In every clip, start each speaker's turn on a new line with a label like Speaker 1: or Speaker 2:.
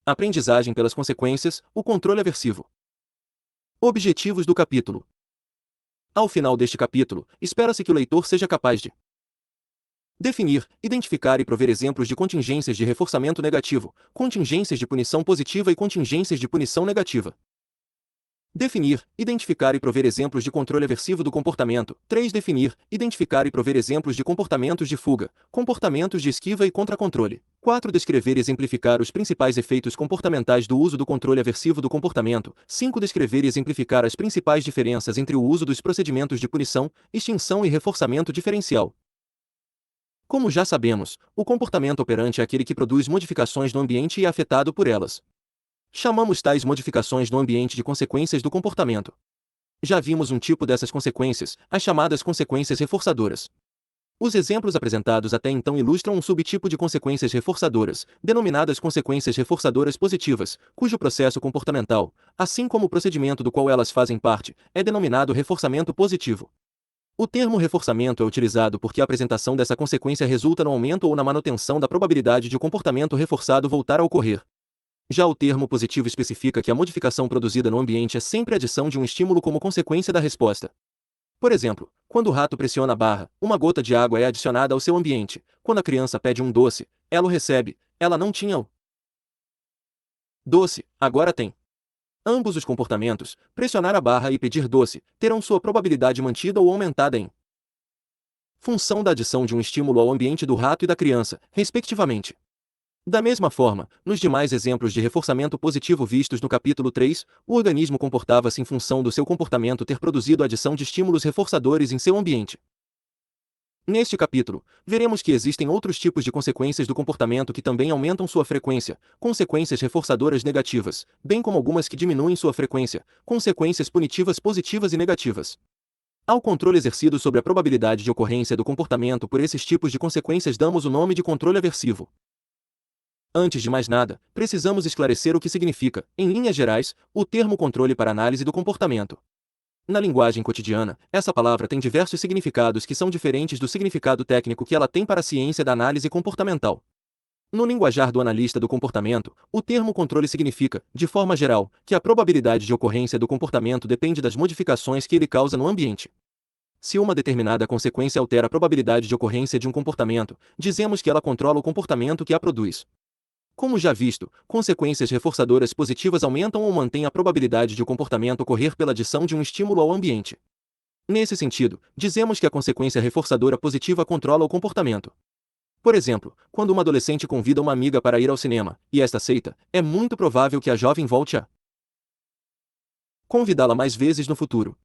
Speaker 1: Aprendizagem pelas consequências, o controle aversivo. Objetivos do capítulo. Ao final deste capítulo, espera-se que o leitor seja capaz de definir, identificar e prover exemplos de contingências de reforçamento negativo, contingências de punição positiva e contingências de punição negativa. Definir, identificar e prover exemplos de controle aversivo do comportamento. 3. Definir, identificar e prover exemplos de comportamentos de fuga, comportamentos de esquiva e contra-controle. 4. Descrever e exemplificar os principais efeitos comportamentais do uso do controle aversivo do comportamento. 5. Descrever e exemplificar as principais diferenças entre o uso dos procedimentos de punição, extinção e reforçamento diferencial. Como já sabemos, o comportamento operante é aquele que produz modificações no ambiente e é afetado por elas. Chamamos tais modificações no ambiente de consequências do comportamento. Já vimos um tipo dessas consequências, as chamadas consequências reforçadoras. Os exemplos apresentados até então ilustram um subtipo de consequências reforçadoras, denominadas consequências reforçadoras positivas, cujo processo comportamental, assim como o procedimento do qual elas fazem parte, é denominado reforçamento positivo. O termo reforçamento é utilizado porque a apresentação dessa consequência resulta no aumento ou na manutenção da probabilidade de o comportamento reforçado voltar a ocorrer. Já o termo positivo especifica que a modificação produzida no ambiente é sempre a adição de um estímulo como consequência da resposta. Por exemplo, quando o rato pressiona a barra, uma gota de água é adicionada ao seu ambiente. Quando a criança pede um doce, ela o recebe. Ela não tinha o doce, agora tem. Ambos os comportamentos, pressionar a barra e pedir doce, terão sua probabilidade mantida ou aumentada em função da adição de um estímulo ao ambiente do rato e da criança, respectivamente. Da mesma forma, nos demais exemplos de reforçamento positivo vistos no capítulo 3, o organismo comportava-se em função do seu comportamento ter produzido a adição de estímulos reforçadores em seu ambiente. Neste capítulo, veremos que existem outros tipos de consequências do comportamento que também aumentam sua frequência, consequências reforçadoras negativas, bem como algumas que diminuem sua frequência, consequências punitivas positivas e negativas. Ao controle exercido sobre a probabilidade de ocorrência do comportamento por esses tipos de consequências damos o nome de controle aversivo. Antes de mais nada, precisamos esclarecer o que significa, em linhas gerais, o termo controle para análise do comportamento. Na linguagem cotidiana, essa palavra tem diversos significados que são diferentes do significado técnico que ela tem para a ciência da análise comportamental. No linguajar do analista do comportamento, o termo controle significa, de forma geral, que a probabilidade de ocorrência do comportamento depende das modificações que ele causa no ambiente. Se uma determinada consequência altera a probabilidade de ocorrência de um comportamento, dizemos que ela controla o comportamento que a produz. Como já visto, consequências reforçadoras positivas aumentam ou mantêm a probabilidade de o comportamento ocorrer pela adição de um estímulo ao ambiente. Nesse sentido, dizemos que a consequência reforçadora positiva controla o comportamento. Por exemplo, quando uma adolescente convida uma amiga para ir ao cinema, e esta aceita, é muito provável que a jovem volte a convidá-la mais vezes no futuro.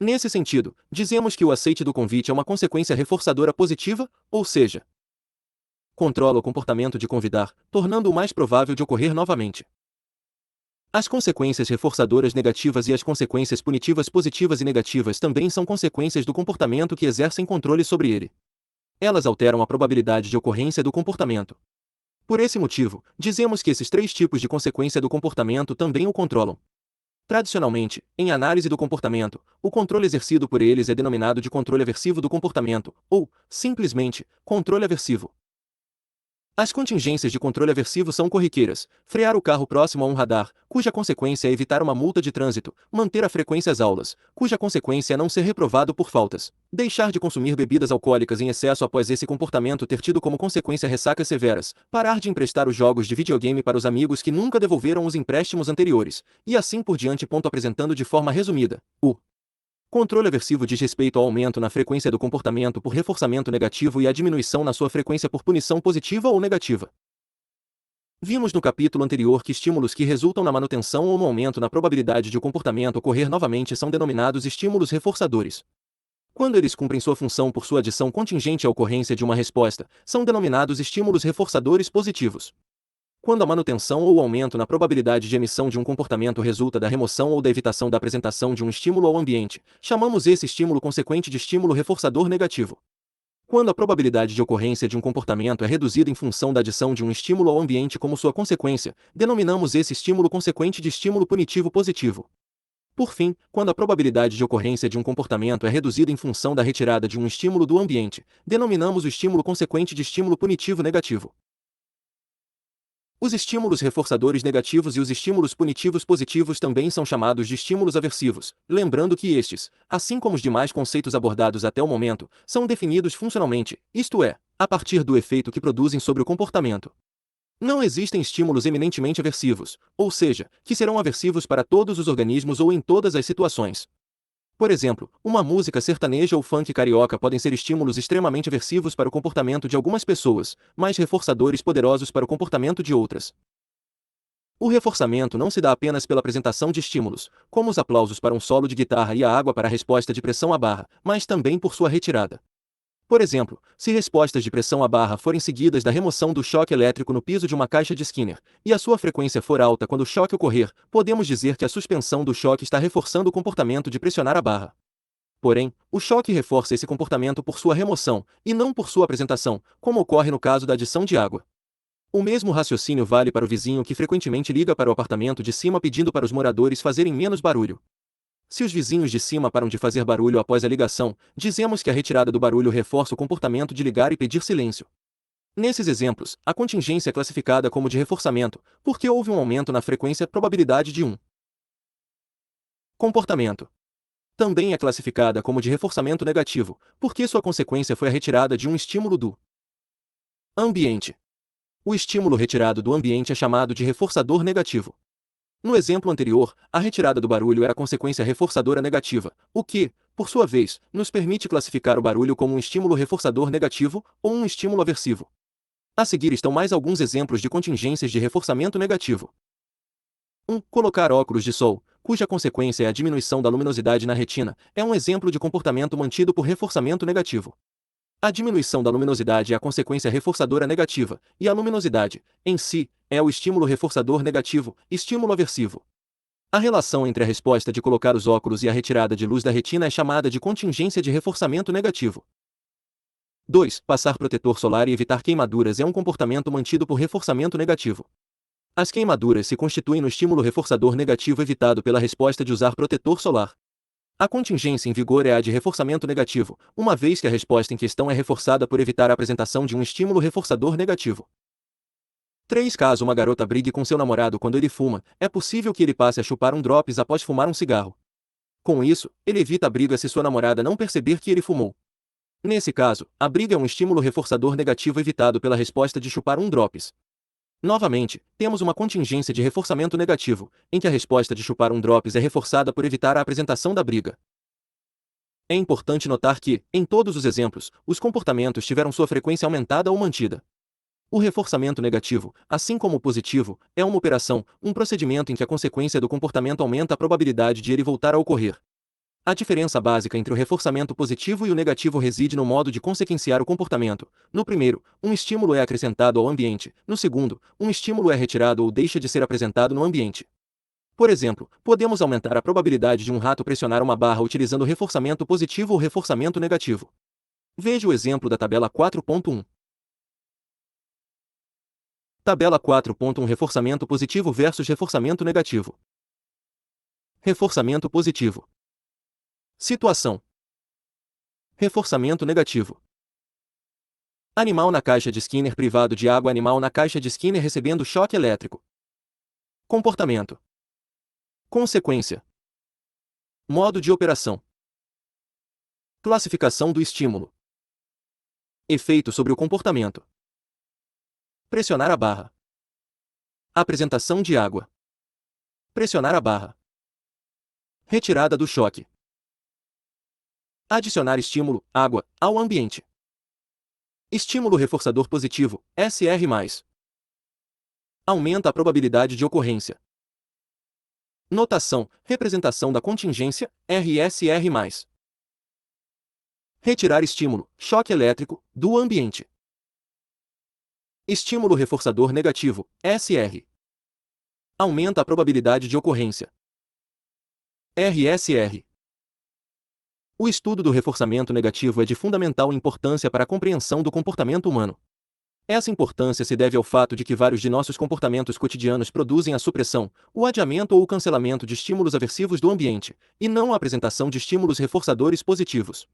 Speaker 1: Nesse sentido, dizemos que o aceite do convite é uma consequência reforçadora positiva, ou seja, controla o comportamento de convidar, tornando-o mais provável de ocorrer novamente. As consequências reforçadoras negativas e as consequências punitivas positivas e negativas também são consequências do comportamento que exercem controle sobre ele. Elas alteram a probabilidade de ocorrência do comportamento. Por esse motivo, dizemos que esses três tipos de consequência do comportamento também o controlam. Tradicionalmente, em análise do comportamento, o controle exercido por eles é denominado de controle aversivo do comportamento, ou, simplesmente, controle aversivo. As contingências de controle aversivo são corriqueiras: frear o carro próximo a um radar, cuja consequência é evitar uma multa de trânsito; manter a frequência às aulas, cuja consequência é não ser reprovado por faltas; deixar de consumir bebidas alcoólicas em excesso após esse comportamento ter tido como consequência ressacas severas; parar de emprestar os jogos de videogame para os amigos que nunca devolveram os empréstimos anteriores, e assim por diante. Apresentando de forma resumida, o controle aversivo diz respeito ao aumento na frequência do comportamento por reforçamento negativo e à diminuição na sua frequência por punição positiva ou negativa. Vimos no capítulo anterior que estímulos que resultam na manutenção ou no aumento na probabilidade de o comportamento ocorrer novamente são denominados estímulos reforçadores. Quando eles cumprem sua função por sua adição contingente à ocorrência de uma resposta, são denominados estímulos reforçadores positivos. Quando a manutenção ou o aumento na probabilidade de emissão de um comportamento resulta da remoção ou da evitação da apresentação de um estímulo ao ambiente, chamamos esse estímulo consequente de estímulo reforçador negativo. Quando a probabilidade de ocorrência de um comportamento é reduzida em função da adição de um estímulo ao ambiente como sua consequência, denominamos esse estímulo consequente de estímulo punitivo positivo. Por fim, quando a probabilidade de ocorrência de um comportamento é reduzida em função da retirada de um estímulo do ambiente, denominamos o estímulo consequente de estímulo punitivo negativo. Os estímulos reforçadores negativos e os estímulos punitivos positivos também são chamados de estímulos aversivos, lembrando que estes, assim como os demais conceitos abordados até o momento, são definidos funcionalmente, isto é, a partir do efeito que produzem sobre o comportamento. Não existem estímulos eminentemente aversivos, ou seja, que serão aversivos para todos os organismos ou em todas as situações. Por exemplo, uma música sertaneja ou funk carioca podem ser estímulos extremamente aversivos para o comportamento de algumas pessoas, mas reforçadores poderosos para o comportamento de outras. O reforçamento não se dá apenas pela apresentação de estímulos, como os aplausos para um solo de guitarra e a água para a resposta de pressão à barra, mas também por sua retirada. Por exemplo, se respostas de pressão à barra forem seguidas da remoção do choque elétrico no piso de uma caixa de Skinner, e a sua frequência for alta quando o choque ocorrer, podemos dizer que a suspensão do choque está reforçando o comportamento de pressionar a barra. Porém, o choque reforça esse comportamento por sua remoção, e não por sua apresentação, como ocorre no caso da adição de água. O mesmo raciocínio vale para o vizinho que frequentemente liga para o apartamento de cima pedindo para os moradores fazerem menos barulho. Se os vizinhos de cima param de fazer barulho após a ligação, dizemos que a retirada do barulho reforça o comportamento de ligar e pedir silêncio. Nesses exemplos, a contingência é classificada como de reforçamento, porque houve um aumento na frequência probabilidade de um comportamento. Também é classificada como de reforçamento negativo, porque sua consequência foi a retirada de um estímulo do ambiente. O estímulo retirado do ambiente é chamado de reforçador negativo. No exemplo anterior, a retirada do barulho era a consequência reforçadora negativa, o que, por sua vez, nos permite classificar o barulho como um estímulo reforçador negativo ou um estímulo aversivo. A seguir estão mais alguns exemplos de contingências de reforçamento negativo. 1. Colocar óculos de sol, cuja consequência é a diminuição da luminosidade na retina, é um exemplo de comportamento mantido por reforçamento negativo. A diminuição da luminosidade é a consequência reforçadora negativa, e a luminosidade, em si, é o estímulo reforçador negativo, estímulo aversivo. A relação entre a resposta de colocar os óculos e a retirada de luz da retina é chamada de contingência de reforçamento negativo. 2. Passar protetor solar e evitar queimaduras é um comportamento mantido por reforçamento negativo. As queimaduras se constituem no estímulo reforçador negativo evitado pela resposta de usar protetor solar. A contingência em vigor é a de reforçamento negativo, uma vez que a resposta em questão é reforçada por evitar a apresentação de um estímulo reforçador negativo. 3. Caso uma garota brigue com seu namorado quando ele fuma, é possível que ele passe a chupar um drops após fumar um cigarro. Com isso, ele evita a briga se sua namorada não perceber que ele fumou. Nesse caso, a briga é um estímulo reforçador negativo evitado pela resposta de chupar um drops. Novamente, temos uma contingência de reforçamento negativo, em que a resposta de chupar um drops é reforçada por evitar a apresentação da briga. É importante notar que, em todos os exemplos, os comportamentos tiveram sua frequência aumentada ou mantida. O reforçamento negativo, assim como o positivo, é uma operação, um procedimento em que a consequência do comportamento aumenta a probabilidade de ele voltar a ocorrer. A diferença básica entre o reforçamento positivo e o negativo reside no modo de consequenciar o comportamento. No primeiro, um estímulo é acrescentado ao ambiente; no segundo, um estímulo é retirado ou deixa de ser apresentado no ambiente. Por exemplo, podemos aumentar a probabilidade de um rato pressionar uma barra utilizando reforçamento positivo ou reforçamento negativo. Veja o exemplo da tabela 4.1. Tabela 4.1 Reforçamento positivo versus reforçamento negativo. Reforçamento positivo. Situação. Reforçamento negativo. Animal na caixa de Skinner privado de água. Animal na caixa de Skinner recebendo choque elétrico. Comportamento. Consequência. Modo de operação. Classificação do estímulo. Efeito sobre o comportamento. Pressionar a barra. Apresentação de água. Pressionar a barra. Retirada do choque. Adicionar estímulo, água, ao ambiente. Estímulo reforçador positivo, SR+. Aumenta a probabilidade de ocorrência. Notação, representação da contingência, RSR+. Retirar estímulo, choque elétrico, do ambiente. Estímulo reforçador negativo, SR. Aumenta a probabilidade de ocorrência. RSR. O estudo do reforçamento negativo é de fundamental importância para a compreensão do comportamento humano. Essa importância se deve ao fato de que vários de nossos comportamentos cotidianos produzem a supressão, o adiamento ou o cancelamento de estímulos aversivos do ambiente, e não a apresentação de estímulos reforçadores positivos.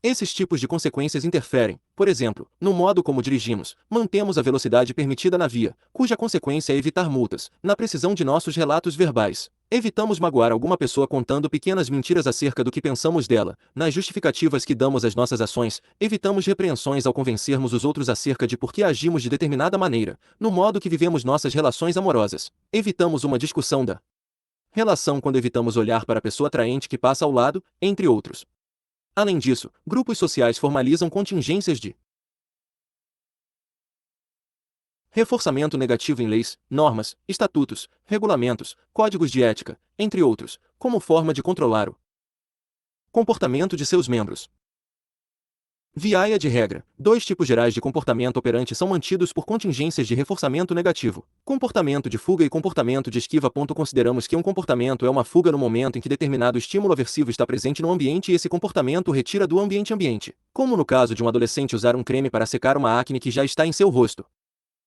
Speaker 1: Esses tipos de consequências interferem, por exemplo, no modo como dirigimos, mantemos a velocidade permitida na via, cuja consequência é evitar multas, na precisão de nossos relatos verbais. Evitamos magoar alguma pessoa contando pequenas mentiras acerca do que pensamos dela, nas justificativas que damos às nossas ações, evitamos repreensões ao convencermos os outros acerca de por que agimos de determinada maneira, no modo que vivemos nossas relações amorosas. Evitamos uma discussão da relação quando evitamos olhar para a pessoa atraente que passa ao lado, entre outros. Além disso, grupos sociais formalizam contingências de reforçamento negativo em leis, normas, estatutos, regulamentos, códigos de ética, entre outros, como forma de controlar o comportamento de seus membros. Via de regra, dois tipos gerais de comportamento operante são mantidos por contingências de reforçamento negativo: comportamento de fuga e comportamento de esquiva. Consideramos que um comportamento é uma fuga no momento em que determinado estímulo aversivo está presente no ambiente e esse comportamento o retira do ambiente, como no caso de um adolescente usar um creme para secar uma acne que já está em seu rosto.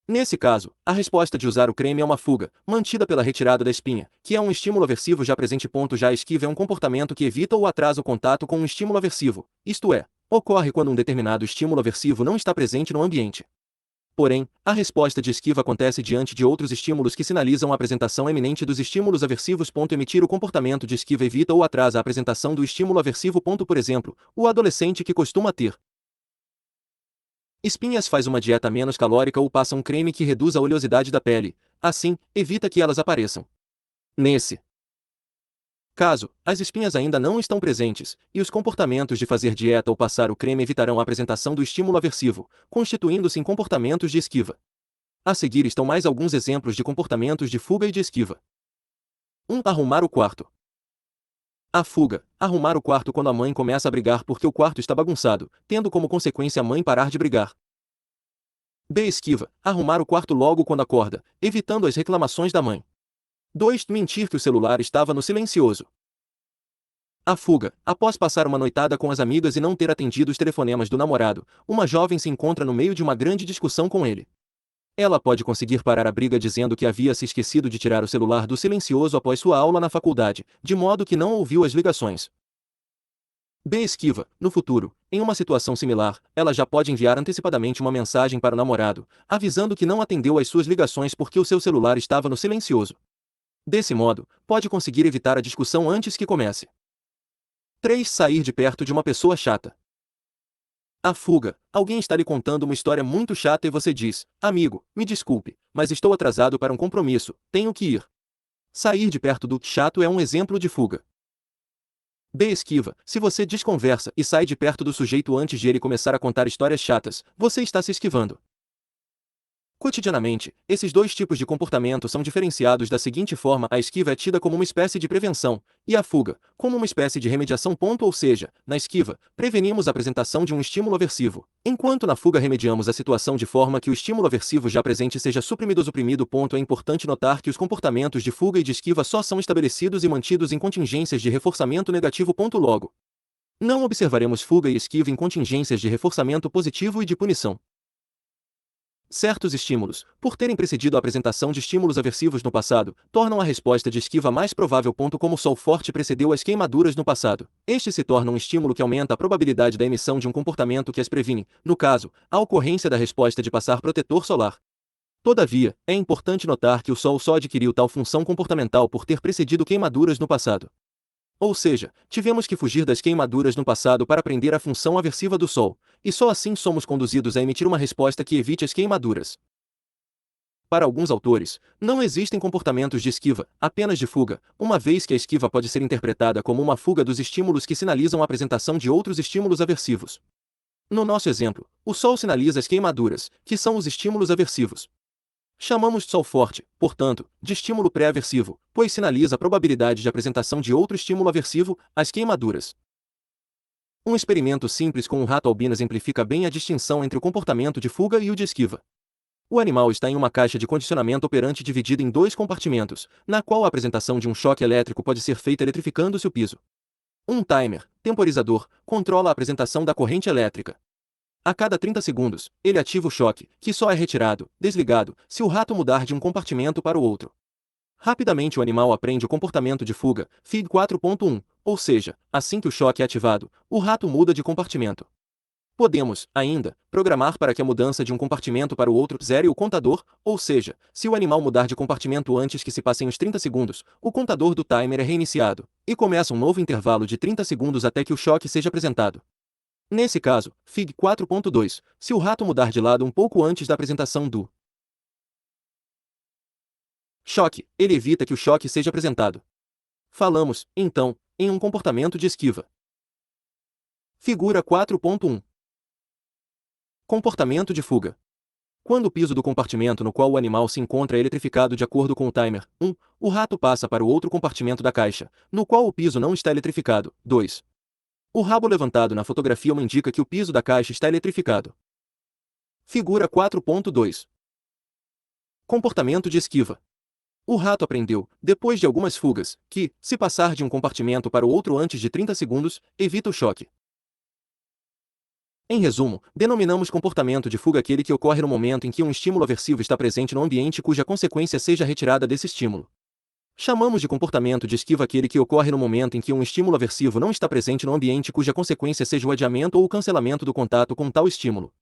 Speaker 1: Nesse caso, a resposta de usar o creme é uma fuga, mantida pela retirada da espinha, que é um estímulo aversivo já presente. Já a esquiva é um comportamento que evita ou atrasa o contato com um estímulo aversivo, isto é, ocorre quando um determinado estímulo aversivo não está presente no ambiente. Porém, a resposta de esquiva acontece diante de outros estímulos que sinalizam a apresentação eminente dos estímulos aversivos. Emitir o comportamento de esquiva evita ou atrasa a apresentação do estímulo aversivo. Por exemplo, o adolescente que costuma ter espinhas faz uma dieta menos calórica ou passa um creme que reduz a oleosidade da pele, assim, evita que elas apareçam. Nesse caso, as espinhas ainda não estão presentes, e os comportamentos de fazer dieta ou passar o creme evitarão a apresentação do estímulo aversivo, constituindo-se em comportamentos de esquiva. A seguir estão mais alguns exemplos de comportamentos de fuga e de esquiva. 1. Arrumar o quarto. A fuga: arrumar o quarto quando a mãe começa a brigar porque o quarto está bagunçado, tendo como consequência a mãe parar de brigar. B. Esquiva: arrumar o quarto logo quando acorda, evitando as reclamações da mãe. 2. Mentir que o celular estava no silencioso. A fuga: após passar uma noitada com as amigas e não ter atendido os telefonemas do namorado, uma jovem se encontra no meio de uma grande discussão com ele. Ela pode conseguir parar a briga dizendo que havia se esquecido de tirar o celular do silencioso após sua aula na faculdade, de modo que não ouviu as ligações. B. Esquiva: no futuro, em uma situação similar, ela já pode enviar antecipadamente uma mensagem para o namorado, avisando que não atendeu às suas ligações porque o seu celular estava no silencioso. Desse modo, pode conseguir evitar a discussão antes que comece. 3. Sair de perto de uma pessoa chata. A fuga: alguém está lhe contando uma história muito chata e você diz: amigo, me desculpe, mas estou atrasado para um compromisso, tenho que ir. Sair de perto do chato é um exemplo de fuga. B. Esquiva: se você desconversa e sai de perto do sujeito antes de ele começar a contar histórias chatas, você está se esquivando. Cotidianamente, esses dois tipos de comportamento são diferenciados da seguinte forma: a esquiva é tida como uma espécie de prevenção, e a fuga, como uma espécie de remediação. Ou seja, na esquiva, prevenimos a apresentação de um estímulo aversivo, enquanto na fuga remediamos a situação de forma que o estímulo aversivo já presente seja suprimido. É importante notar que os comportamentos de fuga e de esquiva só são estabelecidos e mantidos em contingências de reforçamento negativo. Logo, não observaremos fuga e esquiva em contingências de reforçamento positivo e de punição. Certos estímulos, por terem precedido a apresentação de estímulos aversivos no passado, tornam a resposta de esquiva mais provável. Como o sol forte precedeu as queimaduras no passado, este se torna um estímulo que aumenta a probabilidade da emissão de um comportamento que as previne, no caso, a ocorrência da resposta de passar protetor solar. Todavia, é importante notar que o sol só adquiriu tal função comportamental por ter precedido queimaduras no passado. Ou seja, tivemos que fugir das queimaduras no passado para aprender a função aversiva do Sol, e só assim somos conduzidos a emitir uma resposta que evite as queimaduras. Para alguns autores, não existem comportamentos de esquiva, apenas de fuga, uma vez que a esquiva pode ser interpretada como uma fuga dos estímulos que sinalizam a apresentação de outros estímulos aversivos. No nosso exemplo, o Sol sinaliza as queimaduras, que são os estímulos aversivos. Chamamos de sol forte, portanto, de estímulo pré-aversivo, pois sinaliza a probabilidade de apresentação de outro estímulo aversivo, as queimaduras. Um experimento simples com um rato albino exemplifica bem a distinção entre o comportamento de fuga e o de esquiva. O animal está em uma caixa de condicionamento operante dividida em dois compartimentos, na qual a apresentação de um choque elétrico pode ser feita eletrificando-se o piso. Um timer, temporizador, controla a apresentação da corrente elétrica. A cada 30 segundos, ele ativa o choque, que só é retirado, desligado, se o rato mudar de um compartimento para o outro. Rapidamente o animal aprende o comportamento de fuga, FIG 4.1, ou seja, assim que o choque é ativado, o rato muda de compartimento. Podemos, ainda, programar para que a mudança de um compartimento para o outro zere o contador, ou seja, se o animal mudar de compartimento antes que se passem os 30 segundos, o contador do timer é reiniciado, e começa um novo intervalo de 30 segundos até que o choque seja apresentado. Nesse caso, FIG 4.2, se o rato mudar de lado um pouco antes da apresentação do choque, ele evita que o choque seja apresentado. Falamos, então, em um comportamento de esquiva. Figura 4.1. Comportamento de fuga. Quando o piso do compartimento no qual o animal se encontra é eletrificado de acordo com o timer 1, o rato passa para o outro compartimento da caixa, no qual o piso não está eletrificado. 2. O rabo levantado na fotografia indica que o piso da caixa está eletrificado. Figura 4.2. Comportamento de esquiva. O rato aprendeu, depois de algumas fugas, que, se passar de um compartimento para o outro antes de 30 segundos, evita o choque. Em resumo, denominamos comportamento de fuga aquele que ocorre no momento em que um estímulo aversivo está presente no ambiente cuja consequência seja a retirada desse estímulo. Chamamos de comportamento de esquiva aquele que ocorre no momento em que um estímulo aversivo não está presente no ambiente cuja consequência seja o adiamento ou o cancelamento do contato com tal estímulo.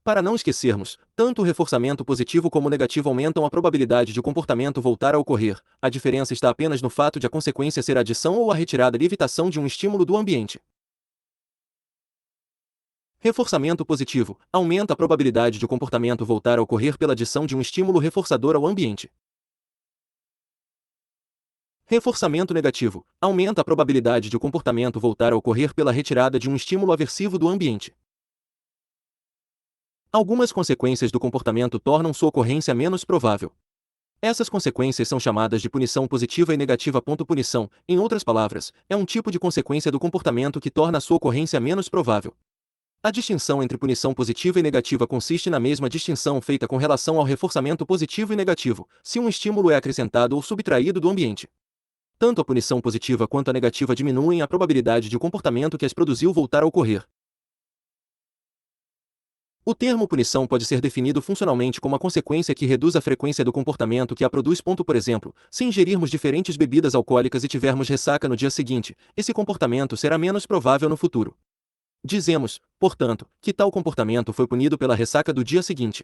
Speaker 1: Para não esquecermos, tanto o reforçamento positivo como o negativo aumentam a probabilidade de o comportamento voltar a ocorrer, a diferença está apenas no fato de a consequência ser a adição ou a retirada e evitação de um estímulo do ambiente. Reforçamento positivo aumenta a probabilidade de o comportamento voltar a ocorrer pela adição de um estímulo reforçador ao ambiente. Reforçamento negativo aumenta a probabilidade de o comportamento voltar a ocorrer pela retirada de um estímulo aversivo do ambiente. Algumas consequências do comportamento tornam sua ocorrência menos provável. Essas consequências são chamadas de punição positiva e negativa. Punição, em outras palavras, é um tipo de consequência do comportamento que torna a sua ocorrência menos provável. A distinção entre punição positiva e negativa consiste na mesma distinção feita com relação ao reforçamento positivo e negativo, se um estímulo é acrescentado ou subtraído do ambiente. Tanto a punição positiva quanto a negativa diminuem a probabilidade de o comportamento que as produziu voltar a ocorrer. O termo punição pode ser definido funcionalmente como a consequência que reduz a frequência do comportamento que a produz. Por exemplo, se ingerirmos diferentes bebidas alcoólicas e tivermos ressaca no dia seguinte, esse comportamento será menos provável no futuro. Dizemos, portanto, que tal comportamento foi punido pela ressaca do dia seguinte.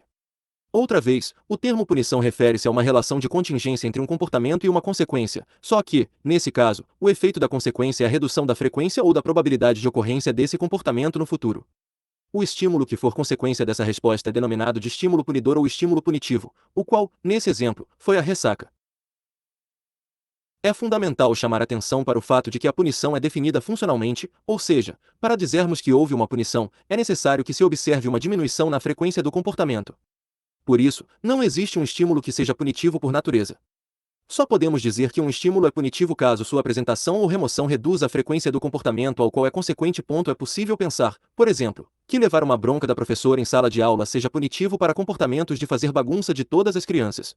Speaker 1: Outra vez, o termo punição refere-se a uma relação de contingência entre um comportamento e uma consequência, só que, nesse caso, o efeito da consequência é a redução da frequência ou da probabilidade de ocorrência desse comportamento no futuro. O estímulo que for consequência dessa resposta é denominado de estímulo punidor ou estímulo punitivo, o qual, nesse exemplo, foi a ressaca. É fundamental chamar atenção para o fato de que a punição é definida funcionalmente, ou seja, para dizermos que houve uma punição, é necessário que se observe uma diminuição na frequência do comportamento. Por isso, não existe um estímulo que seja punitivo por natureza. Só podemos dizer que um estímulo é punitivo caso sua apresentação ou remoção reduza a frequência do comportamento ao qual é consequente. É possível pensar, por exemplo, que levar uma bronca da professora em sala de aula seja punitivo para comportamentos de fazer bagunça de todas as crianças.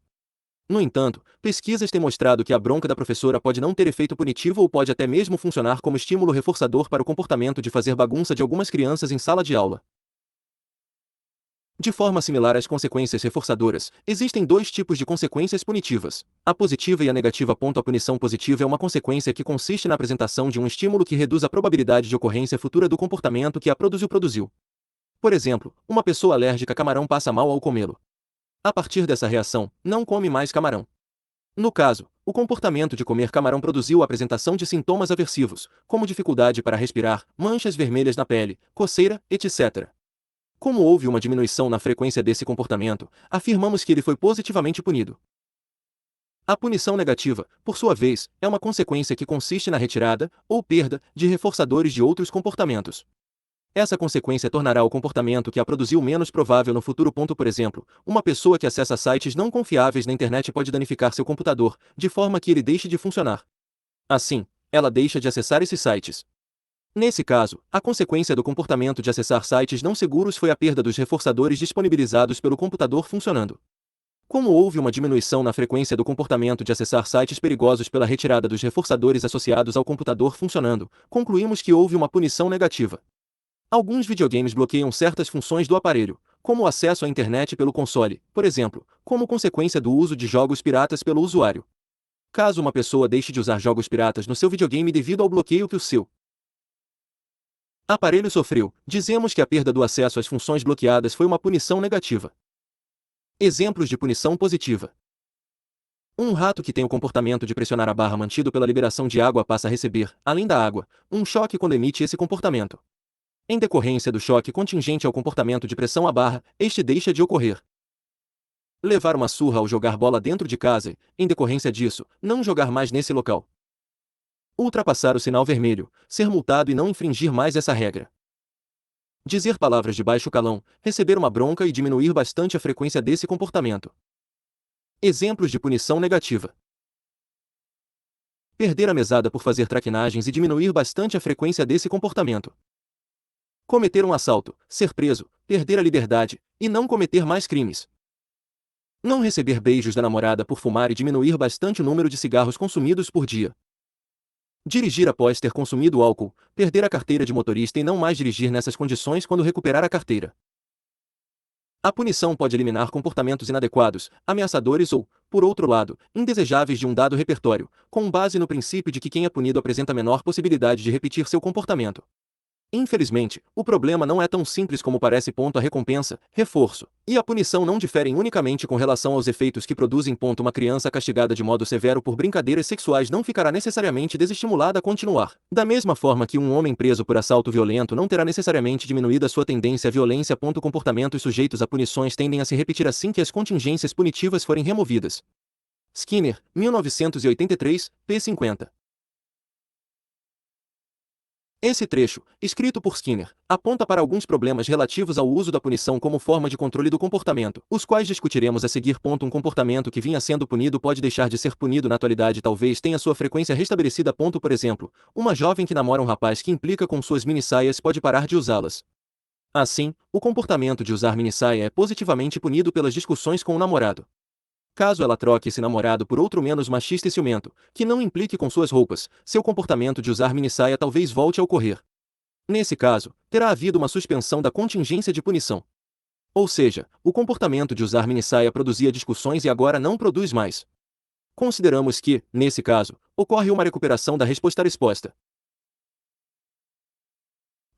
Speaker 1: No entanto, pesquisas têm mostrado que a bronca da professora pode não ter efeito punitivo ou pode até mesmo funcionar como estímulo reforçador para o comportamento de fazer bagunça de algumas crianças em sala de aula. De forma similar às consequências reforçadoras, existem dois tipos de consequências punitivas, a positiva e a negativa. A punição positiva é uma consequência que consiste na apresentação de um estímulo que reduz a probabilidade de ocorrência futura do comportamento que a produziu. Por exemplo, uma pessoa alérgica a camarão passa mal ao comê-lo. A partir dessa reação, não come mais camarão. No caso, o comportamento de comer camarão produziu a apresentação de sintomas aversivos, como dificuldade para respirar, manchas vermelhas na pele, coceira, etc. Como houve uma diminuição na frequência desse comportamento, afirmamos que ele foi positivamente punido. A punição negativa, por sua vez, é uma consequência que consiste na retirada, ou perda, de reforçadores de outros comportamentos. Essa consequência tornará o comportamento que a produziu menos provável no futuro. Por exemplo, uma pessoa que acessa sites não confiáveis na internet pode danificar seu computador, de forma que ele deixe de funcionar. Assim, ela deixa de acessar esses sites. Nesse caso, a consequência do comportamento de acessar sites não seguros foi a perda dos reforçadores disponibilizados pelo computador funcionando. Como houve uma diminuição na frequência do comportamento de acessar sites perigosos pela retirada dos reforçadores associados ao computador funcionando, concluímos que houve uma punição negativa. Alguns videogames bloqueiam certas funções do aparelho, como o acesso à internet pelo console, por exemplo, como consequência do uso de jogos piratas pelo usuário. Caso uma pessoa deixe de usar jogos piratas no seu videogame devido ao bloqueio que o seu aparelho sofreu, dizemos que a perda do acesso às funções bloqueadas foi uma punição negativa. Exemplos de punição positiva. Um rato que tem o comportamento de pressionar a barra mantido pela liberação de água passa a receber, além da água, um choque quando emite esse comportamento. Em decorrência do choque contingente ao comportamento de pressão à barra, este deixa de ocorrer. Levar uma surra ao jogar bola dentro de casa e, em decorrência disso, não jogar mais nesse local. Ultrapassar o sinal vermelho, ser multado e não infringir mais essa regra. Dizer palavras de baixo calão, receber uma bronca e diminuir bastante a frequência desse comportamento. Exemplos de punição negativa. Perder a mesada por fazer traquinagens e diminuir bastante a frequência desse comportamento. Cometer um assalto, ser preso, perder a liberdade, e não cometer mais crimes. Não receber beijos da namorada por fumar e diminuir bastante o número de cigarros consumidos por dia. Dirigir após ter consumido álcool, perder a carteira de motorista e não mais dirigir nessas condições quando recuperar a carteira. A punição pode eliminar comportamentos inadequados, ameaçadores ou, por outro lado, indesejáveis de um dado repertório, com base no princípio de que quem é punido apresenta menor possibilidade de repetir seu comportamento. Infelizmente, o problema não é tão simples como parece. A recompensa, reforço, e a punição não diferem unicamente com relação aos efeitos que produzem. Uma criança castigada de modo severo por brincadeiras sexuais não ficará necessariamente desestimulada a continuar. Da mesma forma que um homem preso por assalto violento não terá necessariamente diminuída sua tendência à violência. Comportamentos sujeitos a punições tendem a se repetir assim que as contingências punitivas forem removidas. Skinner, 1983, p. 50. Esse trecho, escrito por Skinner, aponta para alguns problemas relativos ao uso da punição como forma de controle do comportamento, os quais discutiremos a seguir. Um comportamento que vinha sendo punido pode deixar de ser punido na atualidade e talvez tenha sua frequência restabelecida. Por exemplo, uma jovem que namora um rapaz que implica com suas minissaias pode parar de usá-las. Assim, o comportamento de usar minissaia é positivamente punido pelas discussões com o namorado. Caso ela troque esse namorado por outro menos machista e ciumento, que não implique com suas roupas, seu comportamento de usar minissaia talvez volte a ocorrer. Nesse caso, terá havido uma suspensão da contingência de punição. Ou seja, o comportamento de usar minissaia produzia discussões e agora não produz mais. Consideramos que, nesse caso, ocorre uma recuperação da resposta exposta.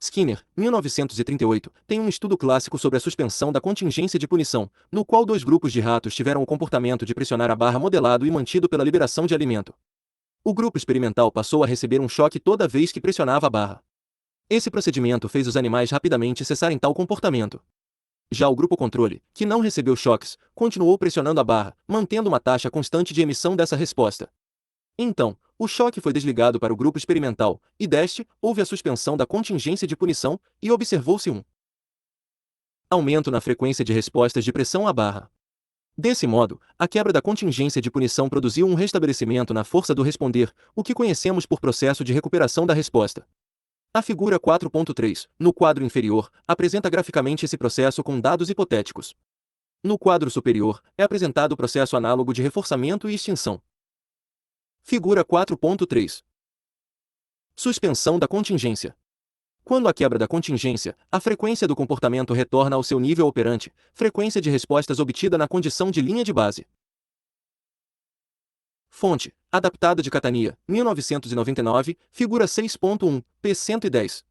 Speaker 1: Skinner, 1938, tem um estudo clássico sobre a suspensão da contingência de punição, no qual dois grupos de ratos tiveram o comportamento de pressionar a barra modelado e mantido pela liberação de alimento. O grupo experimental passou a receber um choque toda vez que pressionava a barra. Esse procedimento fez os animais rapidamente cessarem tal comportamento. Já o grupo controle, que não recebeu choques, continuou pressionando a barra, mantendo uma taxa constante de emissão dessa resposta. Então, o choque foi desligado para o grupo experimental, e deste, houve a suspensão da contingência de punição, e observou-se um aumento na frequência de respostas de pressão à barra. Desse modo, a quebra da contingência de punição produziu um restabelecimento na força do responder, o que conhecemos por processo de recuperação da resposta. A figura 4.3, no quadro inferior, apresenta graficamente esse processo com dados hipotéticos. No quadro superior, é apresentado o processo análogo de reforçamento e extinção. Figura 4.3. Suspensão da contingência. Quando há quebra da contingência, a frequência do comportamento retorna ao seu nível operante, frequência de respostas obtida na condição de linha de base. Fonte: adaptada de Catania, 1999, figura 6.1, p. 110.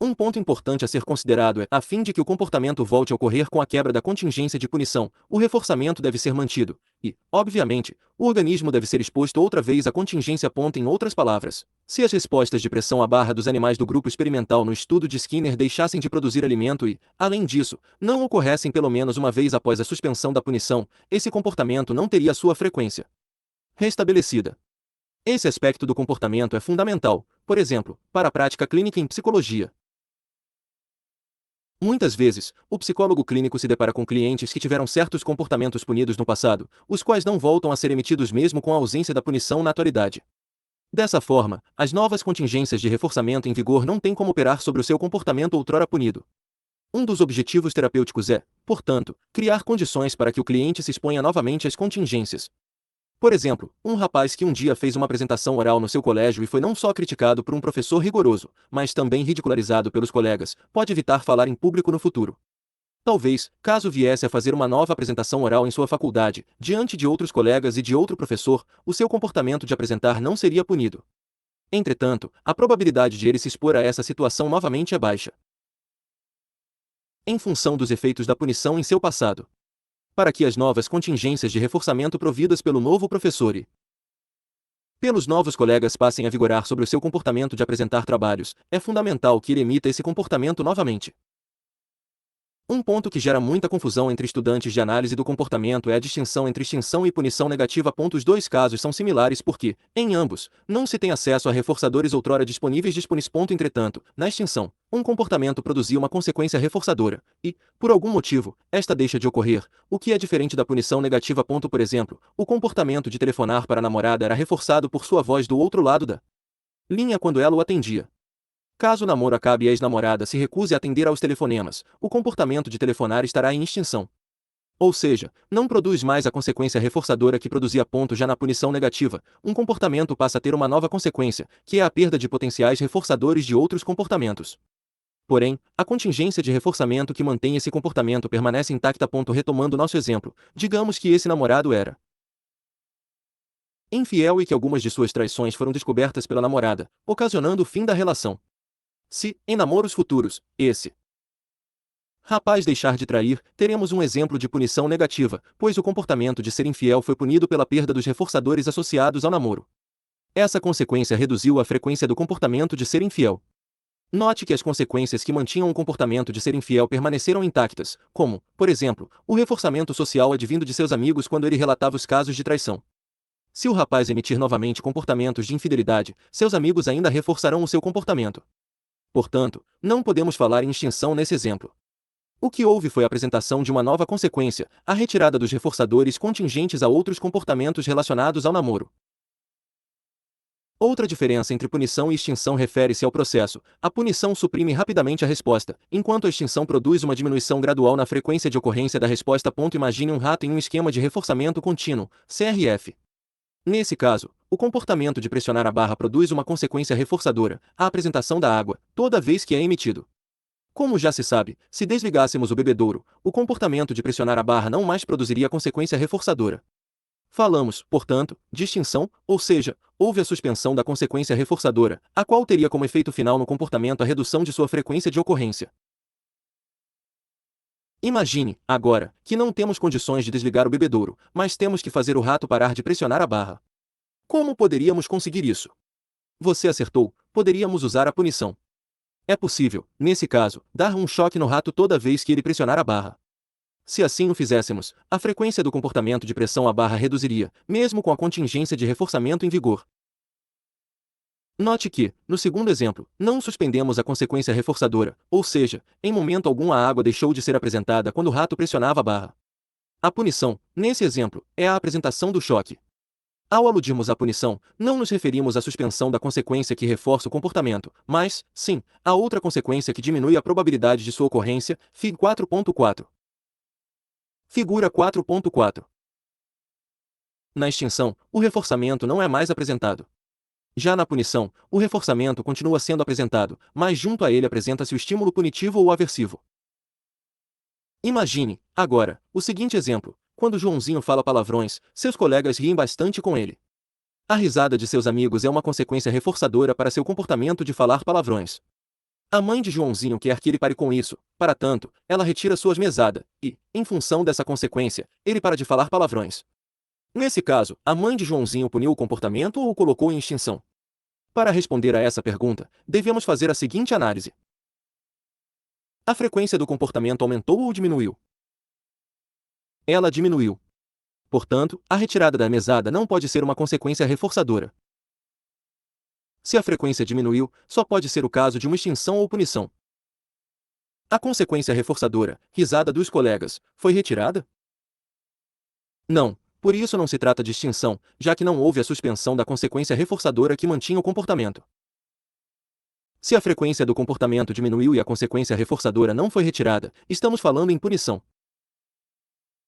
Speaker 1: Um ponto importante a ser considerado é, a fim de que o comportamento volte a ocorrer com a quebra da contingência de punição, o reforçamento deve ser mantido, e, obviamente, o organismo deve ser exposto outra vez à contingência. Em outras palavras, se as respostas de pressão à barra dos animais do grupo experimental no estudo de Skinner deixassem de produzir alimento e, além disso, não ocorressem pelo menos uma vez após a suspensão da punição, esse comportamento não teria sua frequência restabelecida. Esse aspecto do comportamento é fundamental, por exemplo, para a prática clínica em psicologia. Muitas vezes, o psicólogo clínico se depara com clientes que tiveram certos comportamentos punidos no passado, os quais não voltam a ser emitidos mesmo com a ausência da punição na atualidade. Dessa forma, as novas contingências de reforçamento em vigor não têm como operar sobre o seu comportamento outrora punido. Um dos objetivos terapêuticos é, portanto, criar condições para que o cliente se exponha novamente às contingências. Por exemplo, um rapaz que um dia fez uma apresentação oral no seu colégio e foi não só criticado por um professor rigoroso, mas também ridicularizado pelos colegas, pode evitar falar em público no futuro. Talvez, caso viesse a fazer uma nova apresentação oral em sua faculdade, diante de outros colegas e de outro professor, o seu comportamento de apresentar não seria punido. Entretanto, a probabilidade de ele se expor a essa situação novamente é baixa. Em função dos efeitos da punição em seu passado. Para que as novas contingências de reforçamento providas pelo novo professor e pelos novos colegas passem a vigorar sobre o seu comportamento de apresentar trabalhos, é fundamental que ele emita esse comportamento novamente. Um ponto que gera muita confusão entre estudantes de análise do comportamento é a distinção entre extinção e punição negativa. Os dois casos são similares porque, em ambos, não se tem acesso a reforçadores outrora disponíveis. Entretanto, na extinção, um comportamento produzia uma consequência reforçadora, e, por algum motivo, esta deixa de ocorrer, o que é diferente da punição negativa. Por exemplo, o comportamento de telefonar para a namorada era reforçado por sua voz do outro lado da linha quando ela o atendia. Caso o namoro acabe e a ex-namorada se recuse a atender aos telefonemas, o comportamento de telefonar estará em extinção. Ou seja, não produz mais a consequência reforçadora que produzia. Já na punição negativa, um comportamento passa a ter uma nova consequência, que é a perda de potenciais reforçadores de outros comportamentos. Porém, a contingência de reforçamento que mantém esse comportamento permanece intacta. Retomando nosso exemplo, digamos que esse namorado era infiel e que algumas de suas traições foram descobertas pela namorada, ocasionando o fim da relação. Se, em namoros futuros, esse rapaz deixar de trair, teremos um exemplo de punição negativa, pois o comportamento de ser infiel foi punido pela perda dos reforçadores associados ao namoro. Essa consequência reduziu a frequência do comportamento de ser infiel. Note que as consequências que mantinham o comportamento de ser infiel permaneceram intactas, como, por exemplo, o reforçamento social advindo de seus amigos quando ele relatava os casos de traição. Se o rapaz emitir novamente comportamentos de infidelidade, seus amigos ainda reforçarão o seu comportamento. Portanto, não podemos falar em extinção nesse exemplo. O que houve foi a apresentação de uma nova consequência, a retirada dos reforçadores contingentes a outros comportamentos relacionados ao namoro. Outra diferença entre punição e extinção refere-se ao processo. A punição suprime rapidamente a resposta, enquanto a extinção produz uma diminuição gradual na frequência de ocorrência da resposta. Imagine um rato em um esquema de reforçamento contínuo, CRF. Nesse caso, o comportamento de pressionar a barra produz uma consequência reforçadora, a apresentação da água, toda vez que é emitido. Como já se sabe, se desligássemos o bebedouro, o comportamento de pressionar a barra não mais produziria consequência reforçadora. Falamos, portanto, de extinção, ou seja, houve a suspensão da consequência reforçadora, a qual teria como efeito final no comportamento a redução de sua frequência de ocorrência. Imagine, agora, que não temos condições de desligar o bebedouro, mas temos que fazer o rato parar de pressionar a barra. Como poderíamos conseguir isso? Você acertou, poderíamos usar a punição. É possível, nesse caso, dar um choque no rato toda vez que ele pressionar a barra. Se assim o fizéssemos, a frequência do comportamento de pressão à barra reduziria, mesmo com a contingência de reforçamento em vigor. Note que, no segundo exemplo, não suspendemos a consequência reforçadora, ou seja, em momento algum a água deixou de ser apresentada quando o rato pressionava a barra. A punição, nesse exemplo, é a apresentação do choque. Ao aludirmos à punição, não nos referimos à suspensão da consequência que reforça o comportamento, mas, sim, a outra consequência que diminui a probabilidade de sua ocorrência, Fig 4.4. Figura 4.4. Na extinção, o reforçamento não é mais apresentado. Já na punição, o reforçamento continua sendo apresentado, mas junto a ele apresenta-se o estímulo punitivo ou aversivo. Imagine, agora, o seguinte exemplo: quando Joãozinho fala palavrões, seus colegas riem bastante com ele. A risada de seus amigos é uma consequência reforçadora para seu comportamento de falar palavrões. A mãe de Joãozinho quer que ele pare com isso, para tanto, ela retira suas mesadas, e, em função dessa consequência, ele para de falar palavrões. Nesse caso, a mãe de Joãozinho puniu o comportamento ou o colocou em extinção? Para responder a essa pergunta, devemos fazer a seguinte análise. A frequência do comportamento aumentou ou diminuiu? Ela diminuiu. Portanto, a retirada da mesada não pode ser uma consequência reforçadora. Se a frequência diminuiu, só pode ser o caso de uma extinção ou punição. A consequência reforçadora, risada dos colegas, foi retirada? Não, por isso não se trata de extinção, já que não houve a suspensão da consequência reforçadora que mantinha o comportamento. Se a frequência do comportamento diminuiu e a consequência reforçadora não foi retirada, estamos falando em punição.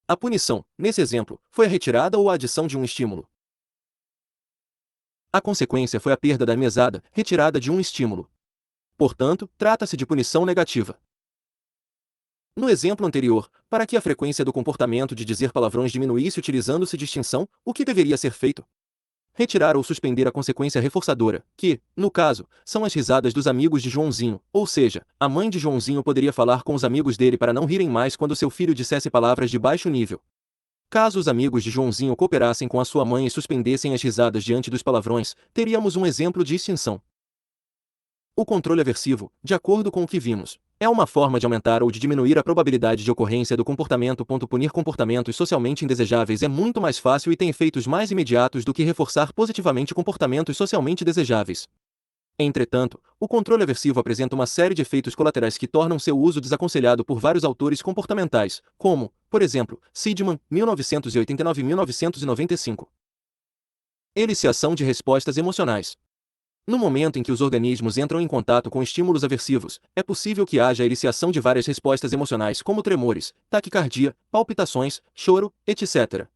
Speaker 1: A punição, nesse exemplo, foi a retirada ou a adição de um estímulo. A consequência foi a perda da mesada, retirada de um estímulo. Portanto, trata-se de punição negativa. No exemplo anterior, para que a frequência do comportamento de dizer palavrões diminuísse utilizando-se de extinção, o que deveria ser feito? Retirar ou suspender a consequência reforçadora, que, no caso, são as risadas dos amigos de Joãozinho, ou seja, a mãe de Joãozinho poderia falar com os amigos dele para não rirem mais quando seu filho dissesse palavras de baixo nível. Caso os amigos de Joãozinho cooperassem com a sua mãe e suspendessem as risadas diante dos palavrões, teríamos um exemplo de extinção. O controle aversivo, de acordo com o que vimos, é uma forma de aumentar ou de diminuir a probabilidade de ocorrência do comportamento. Punir comportamentos socialmente indesejáveis é muito mais fácil e tem efeitos mais imediatos do que reforçar positivamente comportamentos socialmente desejáveis. Entretanto, o controle aversivo apresenta uma série de efeitos colaterais que tornam seu uso desaconselhado por vários autores comportamentais, como, por exemplo, Seidman, 1989-1995. Eliciação de respostas emocionais. No momento em que os organismos entram em contato com estímulos aversivos, é possível que haja a eliciação de várias respostas emocionais como tremores, taquicardia, palpitações, choro, etc.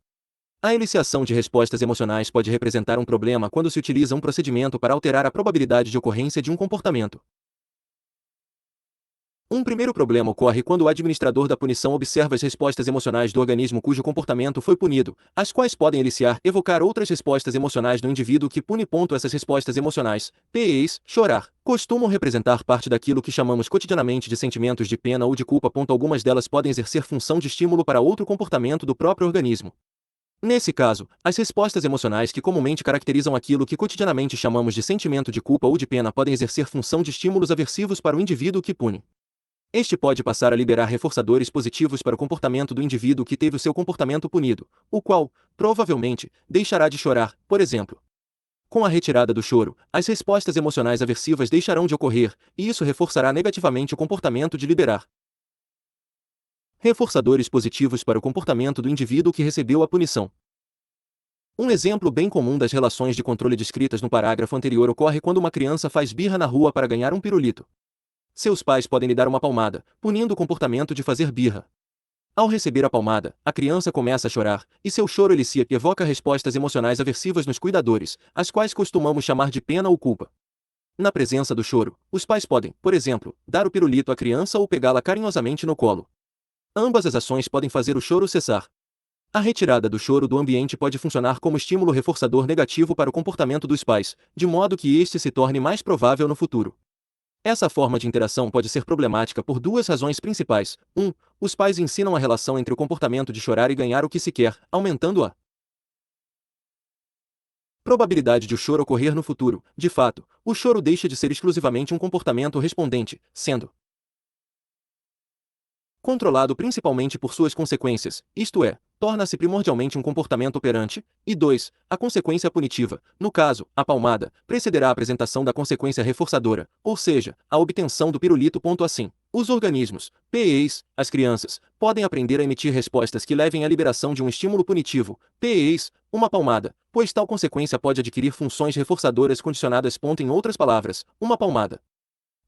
Speaker 1: A eliciação de respostas emocionais pode representar um problema quando se utiliza um procedimento para alterar a probabilidade de ocorrência de um comportamento. Um primeiro problema ocorre quando o administrador da punição observa as respostas emocionais do organismo cujo comportamento foi punido, as quais podem evocar outras respostas emocionais no indivíduo que pune. Essas respostas emocionais, PEs, chorar, costumam representar parte daquilo que chamamos cotidianamente de sentimentos de pena ou de culpa. Algumas delas podem exercer função de estímulo para outro comportamento do próprio organismo. Nesse caso, as respostas emocionais que comumente caracterizam aquilo que cotidianamente chamamos de sentimento de culpa ou de pena podem exercer função de estímulos aversivos para o indivíduo que pune. Este pode passar a liberar reforçadores positivos para o comportamento do indivíduo que teve o seu comportamento punido, o qual, provavelmente, deixará de chorar, por exemplo. Com a retirada do choro, as respostas emocionais aversivas deixarão de ocorrer, e isso reforçará negativamente o comportamento de liberar reforçadores positivos para o comportamento do indivíduo que recebeu a punição. Um exemplo bem comum das relações de controle descritas no parágrafo anterior ocorre quando uma criança faz birra na rua para ganhar um pirulito. Seus pais podem lhe dar uma palmada, punindo o comportamento de fazer birra. Ao receber a palmada, a criança começa a chorar, e seu choro evoca respostas emocionais aversivas nos cuidadores, as quais costumamos chamar de pena ou culpa. Na presença do choro, os pais podem, por exemplo, dar o pirulito à criança ou pegá-la carinhosamente no colo. Ambas as ações podem fazer o choro cessar. A retirada do choro do ambiente pode funcionar como estímulo reforçador negativo para o comportamento dos pais, de modo que este se torne mais provável no futuro. Essa forma de interação pode ser problemática por duas razões principais. 1. Os pais ensinam a relação entre o comportamento de chorar e ganhar o que se quer, aumentando a probabilidade de o choro ocorrer no futuro. De fato, o choro deixa de ser exclusivamente um comportamento respondente, sendo controlado principalmente por suas consequências, isto é, torna-se primordialmente um comportamento operante, e 2. A consequência punitiva, no caso, a palmada, precederá a apresentação da consequência reforçadora, ou seja, a obtenção do pirulito. Assim, os organismos, PEs, as crianças, podem aprender a emitir respostas que levem à liberação de um estímulo punitivo, PEs, uma palmada, pois tal consequência pode adquirir funções reforçadoras condicionadas. Em outras palavras, uma palmada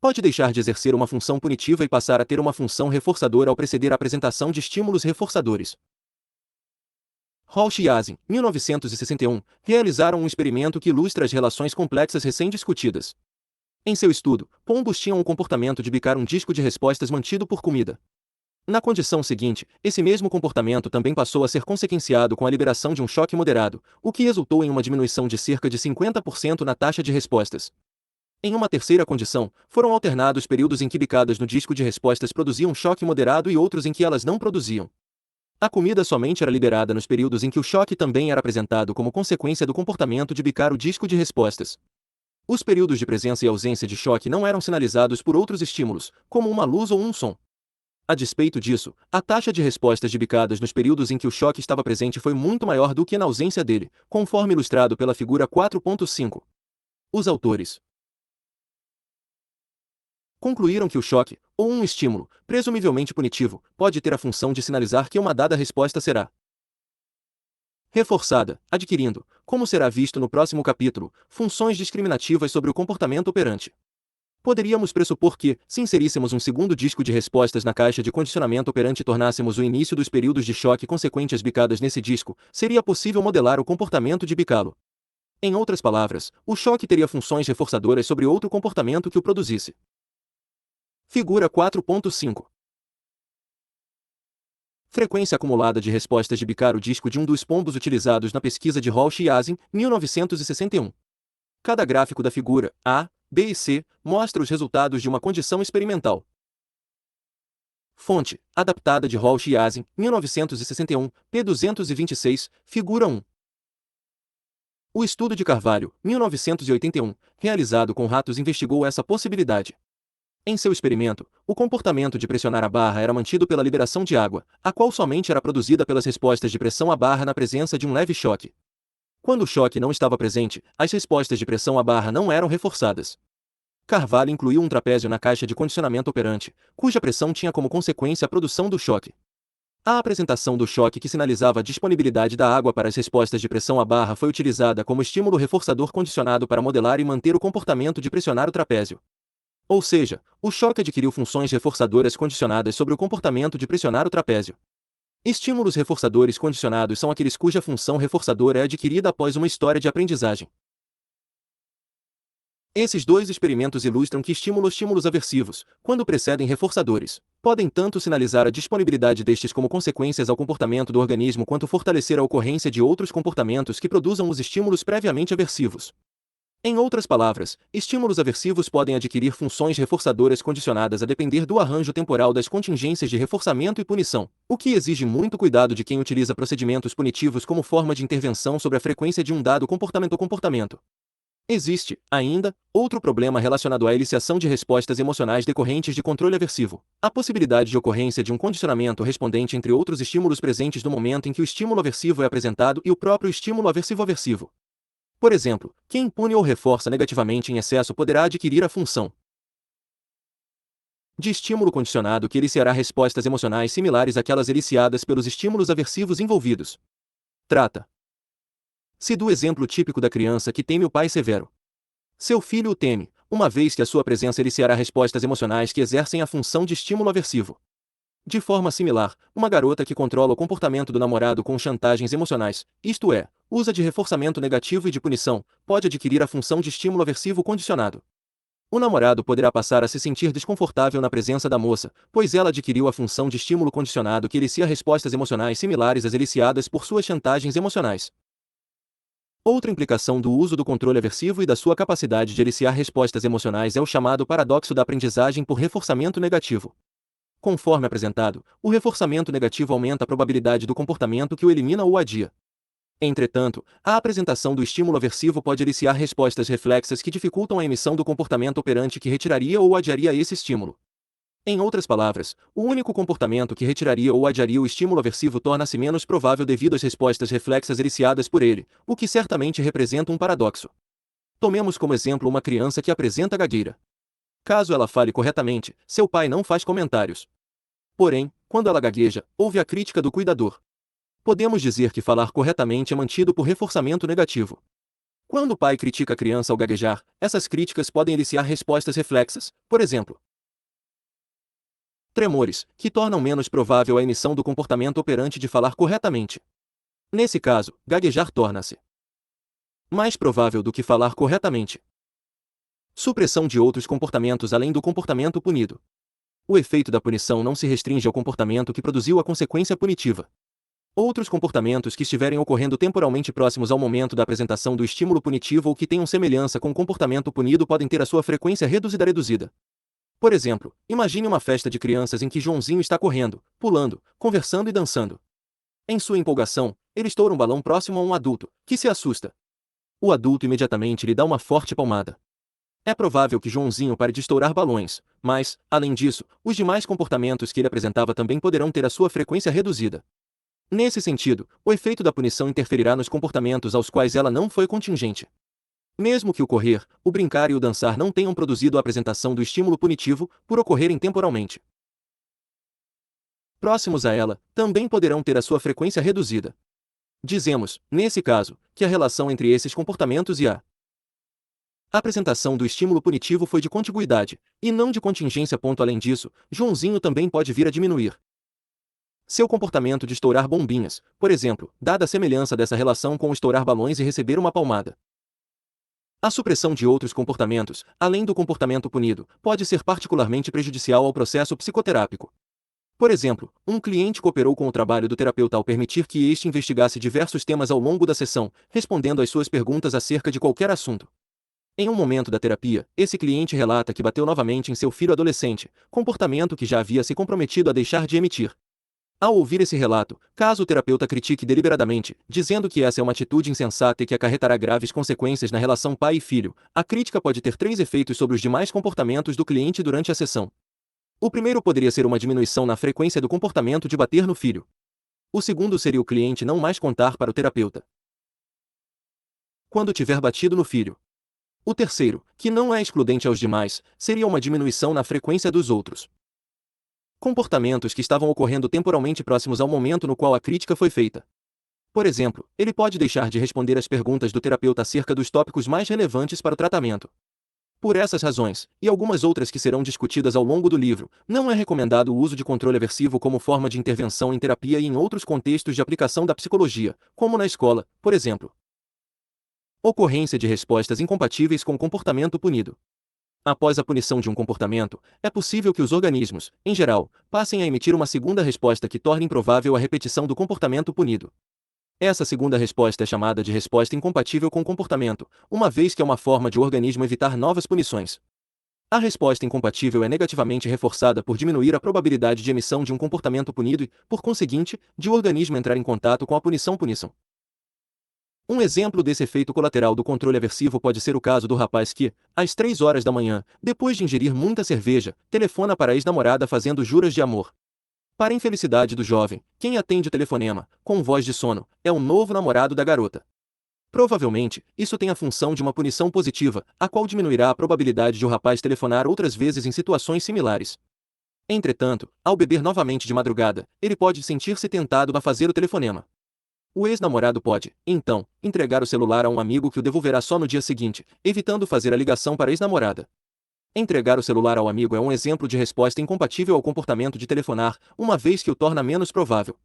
Speaker 1: pode deixar de exercer uma função punitiva e passar a ter uma função reforçadora ao preceder a apresentação de estímulos reforçadores. Walsh e Asin, 1961, realizaram um experimento que ilustra as relações complexas recém-discutidas. Em seu estudo, pombos tinham o comportamento de bicar um disco de respostas mantido por comida. Na condição seguinte, esse mesmo comportamento também passou a ser consequenciado com a liberação de um choque moderado, o que resultou em uma diminuição de cerca de 50% na taxa de respostas. Em uma terceira condição, foram alternados períodos em que bicadas no disco de respostas produziam choque moderado e outros em que elas não produziam. A comida somente era liberada nos períodos em que o choque também era apresentado como consequência do comportamento de bicar o disco de respostas. Os períodos de presença e ausência de choque não eram sinalizados por outros estímulos, como uma luz ou um som. A despeito disso, a taxa de respostas de bicadas nos períodos em que o choque estava presente foi muito maior do que na ausência dele, conforme ilustrado pela figura 4.5. Os autores concluíram que o choque, ou um estímulo, presumivelmente punitivo, pode ter a função de sinalizar que uma dada resposta será reforçada, adquirindo, como será visto no próximo capítulo, funções discriminativas sobre o comportamento operante. Poderíamos pressupor que, se inseríssemos um segundo disco de respostas na caixa de condicionamento operante e tornássemos o início dos períodos de choque consequente às bicadas nesse disco, seria possível modelar o comportamento de bicá-lo. Em outras palavras, o choque teria funções reforçadoras sobre outro comportamento que o produzisse. Figura 4.5. Frequência acumulada de respostas de bicar o disco de um dos pombos utilizados na pesquisa de Walsh e Asin, 1961. Cada gráfico da figura A, B e C mostra os resultados de uma condição experimental. Fonte: adaptada de Walsh e Asin, 1961, p. 226, figura 1. O estudo de Carvalho, 1981, realizado com ratos, investigou essa possibilidade. Em seu experimento, o comportamento de pressionar a barra era mantido pela liberação de água, a qual somente era produzida pelas respostas de pressão à barra na presença de um leve choque. Quando o choque não estava presente, as respostas de pressão à barra não eram reforçadas. Carvalho incluiu um trapézio na caixa de condicionamento operante, cuja pressão tinha como consequência a produção do choque. A apresentação do choque que sinalizava a disponibilidade da água para as respostas de pressão à barra foi utilizada como estímulo reforçador condicionado para modelar e manter o comportamento de pressionar o trapézio. Ou seja, o choque adquiriu funções reforçadoras condicionadas sobre o comportamento de pressionar o trapézio. Estímulos reforçadores condicionados são aqueles cuja função reforçadora é adquirida após uma história de aprendizagem. Esses dois experimentos ilustram que estímulos aversivos, quando precedem reforçadores, podem tanto sinalizar a disponibilidade destes como consequências ao comportamento do organismo quanto fortalecer a ocorrência de outros comportamentos que produzam os estímulos previamente aversivos. Em outras palavras, estímulos aversivos podem adquirir funções reforçadoras condicionadas a depender do arranjo temporal das contingências de reforçamento e punição, o que exige muito cuidado de quem utiliza procedimentos punitivos como forma de intervenção sobre a frequência de um dado comportamento. Existe, ainda, outro problema relacionado à eliciação de respostas emocionais decorrentes de controle aversivo: a possibilidade de ocorrência de um condicionamento respondente entre outros estímulos presentes no momento em que o estímulo aversivo é apresentado e o próprio estímulo aversivo-aversivo. Por exemplo, quem pune ou reforça negativamente em excesso poderá adquirir a função de estímulo condicionado que eliciará respostas emocionais similares àquelas eliciadas pelos estímulos aversivos envolvidos. Trata-se do exemplo típico da criança que teme o pai severo. Seu filho o teme, uma vez que a sua presença eliciará respostas emocionais que exercem a função de estímulo aversivo. De forma similar, uma garota que controla o comportamento do namorado com chantagens emocionais, isto é, usa de reforçamento negativo e de punição, pode adquirir a função de estímulo aversivo condicionado. O namorado poderá passar a se sentir desconfortável na presença da moça, pois ela adquiriu a função de estímulo condicionado que elicia respostas emocionais similares às eliciadas por suas chantagens emocionais. Outra implicação do uso do controle aversivo e da sua capacidade de eliciar respostas emocionais é o chamado paradoxo da aprendizagem por reforçamento negativo. Conforme apresentado, o reforçamento negativo aumenta a probabilidade do comportamento que o elimina ou adia. Entretanto, a apresentação do estímulo aversivo pode eliciar respostas reflexas que dificultam a emissão do comportamento operante que retiraria ou adiaria esse estímulo. Em outras palavras, o único comportamento que retiraria ou adiaria o estímulo aversivo torna-se menos provável devido às respostas reflexas eliciadas por ele, o que certamente representa um paradoxo. Tomemos como exemplo uma criança que apresenta gagueira. Caso ela fale corretamente, seu pai não faz comentários. Porém, quando ela gagueja, houve a crítica do cuidador. Podemos dizer que falar corretamente é mantido por reforçamento negativo. Quando o pai critica a criança ao gaguejar, essas críticas podem eliciar respostas reflexas, por exemplo, tremores, que tornam menos provável a emissão do comportamento operante de falar corretamente. Nesse caso, gaguejar torna-se mais provável do que falar corretamente. Supressão de outros comportamentos além do comportamento punido. O efeito da punição não se restringe ao comportamento que produziu a consequência punitiva. Outros comportamentos que estiverem ocorrendo temporalmente próximos ao momento da apresentação do estímulo punitivo ou que tenham semelhança com o comportamento punido podem ter a sua frequência reduzida. Por exemplo, imagine uma festa de crianças em que Joãozinho está correndo, pulando, conversando e dançando. Em sua empolgação, ele estoura um balão próximo a um adulto, que se assusta. O adulto imediatamente lhe dá uma forte palmada. É provável que Joãozinho pare de estourar balões, mas, além disso, os demais comportamentos que ele apresentava também poderão ter a sua frequência reduzida. Nesse sentido, o efeito da punição interferirá nos comportamentos aos quais ela não foi contingente. Mesmo que o correr, o brincar e o dançar não tenham produzido a apresentação do estímulo punitivo, por ocorrerem temporalmente próximos a ela, também poderão ter a sua frequência reduzida. Dizemos, nesse caso, que a relação entre esses comportamentos e a apresentação do estímulo punitivo foi de contiguidade, e não de contingência. Além disso, Joãozinho também pode vir a diminuir seu comportamento de estourar bombinhas, por exemplo, dada a semelhança dessa relação com o estourar balões e receber uma palmada. A supressão de outros comportamentos, além do comportamento punido, pode ser particularmente prejudicial ao processo psicoterápico. Por exemplo, um cliente cooperou com o trabalho do terapeuta ao permitir que este investigasse diversos temas ao longo da sessão, respondendo às suas perguntas acerca de qualquer assunto. Em um momento da terapia, esse cliente relata que bateu novamente em seu filho adolescente, comportamento que já havia se comprometido a deixar de emitir. Ao ouvir esse relato, caso o terapeuta critique deliberadamente, dizendo que essa é uma atitude insensata e que acarretará graves consequências na relação pai e filho, a crítica pode ter três efeitos sobre os demais comportamentos do cliente durante a sessão. O primeiro poderia ser uma diminuição na frequência do comportamento de bater no filho. O segundo seria o cliente não mais contar para o terapeuta quando tiver batido no filho. O terceiro, que não é excludente aos demais, seria uma diminuição na frequência dos outros comportamentos que estavam ocorrendo temporalmente próximos ao momento no qual a crítica foi feita. Por exemplo, ele pode deixar de responder às perguntas do terapeuta acerca dos tópicos mais relevantes para o tratamento. Por essas razões, e algumas outras que serão discutidas ao longo do livro, não é recomendado o uso de controle aversivo como forma de intervenção em terapia e em outros contextos de aplicação da psicologia, como na escola, por exemplo. Ocorrência de respostas incompatíveis com o comportamento punido. Após a punição de um comportamento, é possível que os organismos, em geral, passem a emitir uma segunda resposta que torne improvável a repetição do comportamento punido. Essa segunda resposta é chamada de resposta incompatível com o comportamento, uma vez que é uma forma de o organismo evitar novas punições. A resposta incompatível é negativamente reforçada por diminuir a probabilidade de emissão de um comportamento punido e, por conseguinte, de o organismo entrar em contato com a punição. Um exemplo desse efeito colateral do controle aversivo pode ser o caso do rapaz que, às 3 horas da manhã, depois de ingerir muita cerveja, telefona para a ex-namorada fazendo juras de amor. Para a infelicidade do jovem, quem atende o telefonema, com voz de sono, é o novo namorado da garota. Provavelmente, isso tem a função de uma punição positiva, a qual diminuirá a probabilidade de o rapaz telefonar outras vezes em situações similares. Entretanto, ao beber novamente de madrugada, ele pode sentir-se tentado a fazer o telefonema. O ex-namorado pode, então, entregar o celular a um amigo que o devolverá só no dia seguinte, evitando fazer a ligação para a ex-namorada. Entregar o celular ao amigo é um exemplo de resposta incompatível ao comportamento de telefonar, uma vez que o torna menos provável.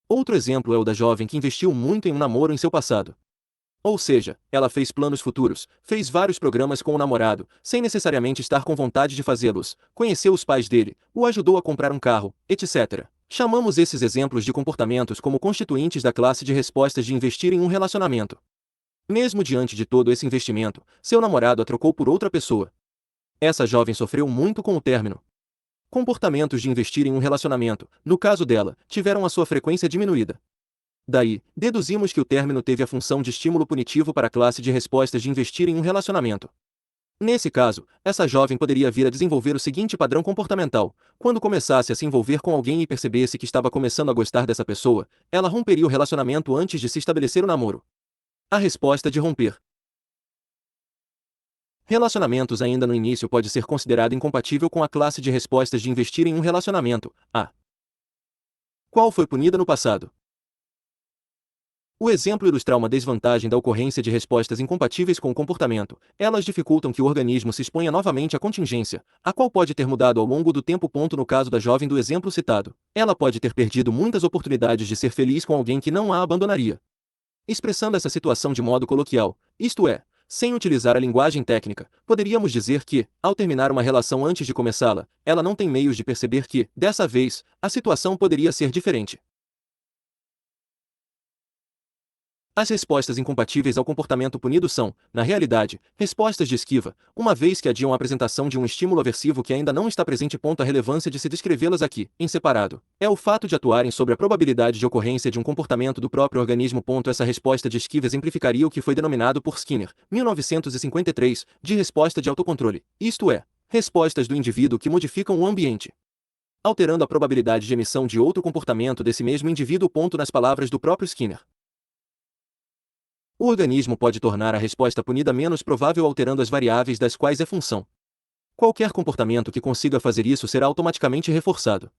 Speaker 1: Outro exemplo é o da jovem que investiu muito em um namoro em seu passado. Ou seja, ela fez planos futuros, fez vários programas com o namorado, sem necessariamente estar com vontade de fazê-los, conheceu os pais dele, o ajudou a comprar um carro, etc. Chamamos esses exemplos de comportamentos como constituintes da classe de respostas de investir em um relacionamento. Mesmo diante de todo esse investimento, seu namorado a trocou por outra pessoa. Essa jovem sofreu muito com o término. Comportamentos de investir em um relacionamento, no caso dela, tiveram a sua frequência diminuída. Daí, deduzimos que o término teve a função de estímulo punitivo para a classe de respostas de investir em um relacionamento. Nesse caso, essa jovem poderia vir a desenvolver o seguinte padrão comportamental: quando começasse a se envolver com alguém e percebesse que estava começando a gostar dessa pessoa, ela romperia o relacionamento antes de se estabelecer o namoro. A resposta de romper relacionamentos ainda no início pode ser considerada incompatível com a classe de respostas de investir em um relacionamento, a qual foi punida no passado. O exemplo ilustra uma desvantagem da ocorrência de respostas incompatíveis com o comportamento. Elas dificultam que o organismo se exponha novamente à contingência, a qual pode ter mudado ao longo do tempo. No caso da jovem do exemplo citado, ela pode ter perdido muitas oportunidades de ser feliz com alguém que não a abandonaria. Expressando essa situação de modo coloquial, isto é, sem utilizar a linguagem técnica, poderíamos dizer que, ao terminar uma relação antes de começá-la, ela não tem meios de perceber que, dessa vez, a situação poderia ser diferente. As respostas incompatíveis ao comportamento punido são, na realidade, respostas de esquiva, uma vez que adiam a apresentação de um estímulo aversivo que ainda não está presente. A relevância de se descrevê-las aqui, em separado, é o fato de atuarem sobre a probabilidade de ocorrência de um comportamento do próprio organismo. Essa resposta de esquiva exemplificaria o que foi denominado por Skinner, 1953, de resposta de autocontrole, isto é, respostas do indivíduo que modificam o ambiente, alterando a probabilidade de emissão de outro comportamento desse mesmo indivíduo. Nas palavras do próprio Skinner, o organismo pode tornar a resposta punida menos provável alterando as variáveis das quais é função. Qualquer comportamento que consiga fazer isso será automaticamente reforçado.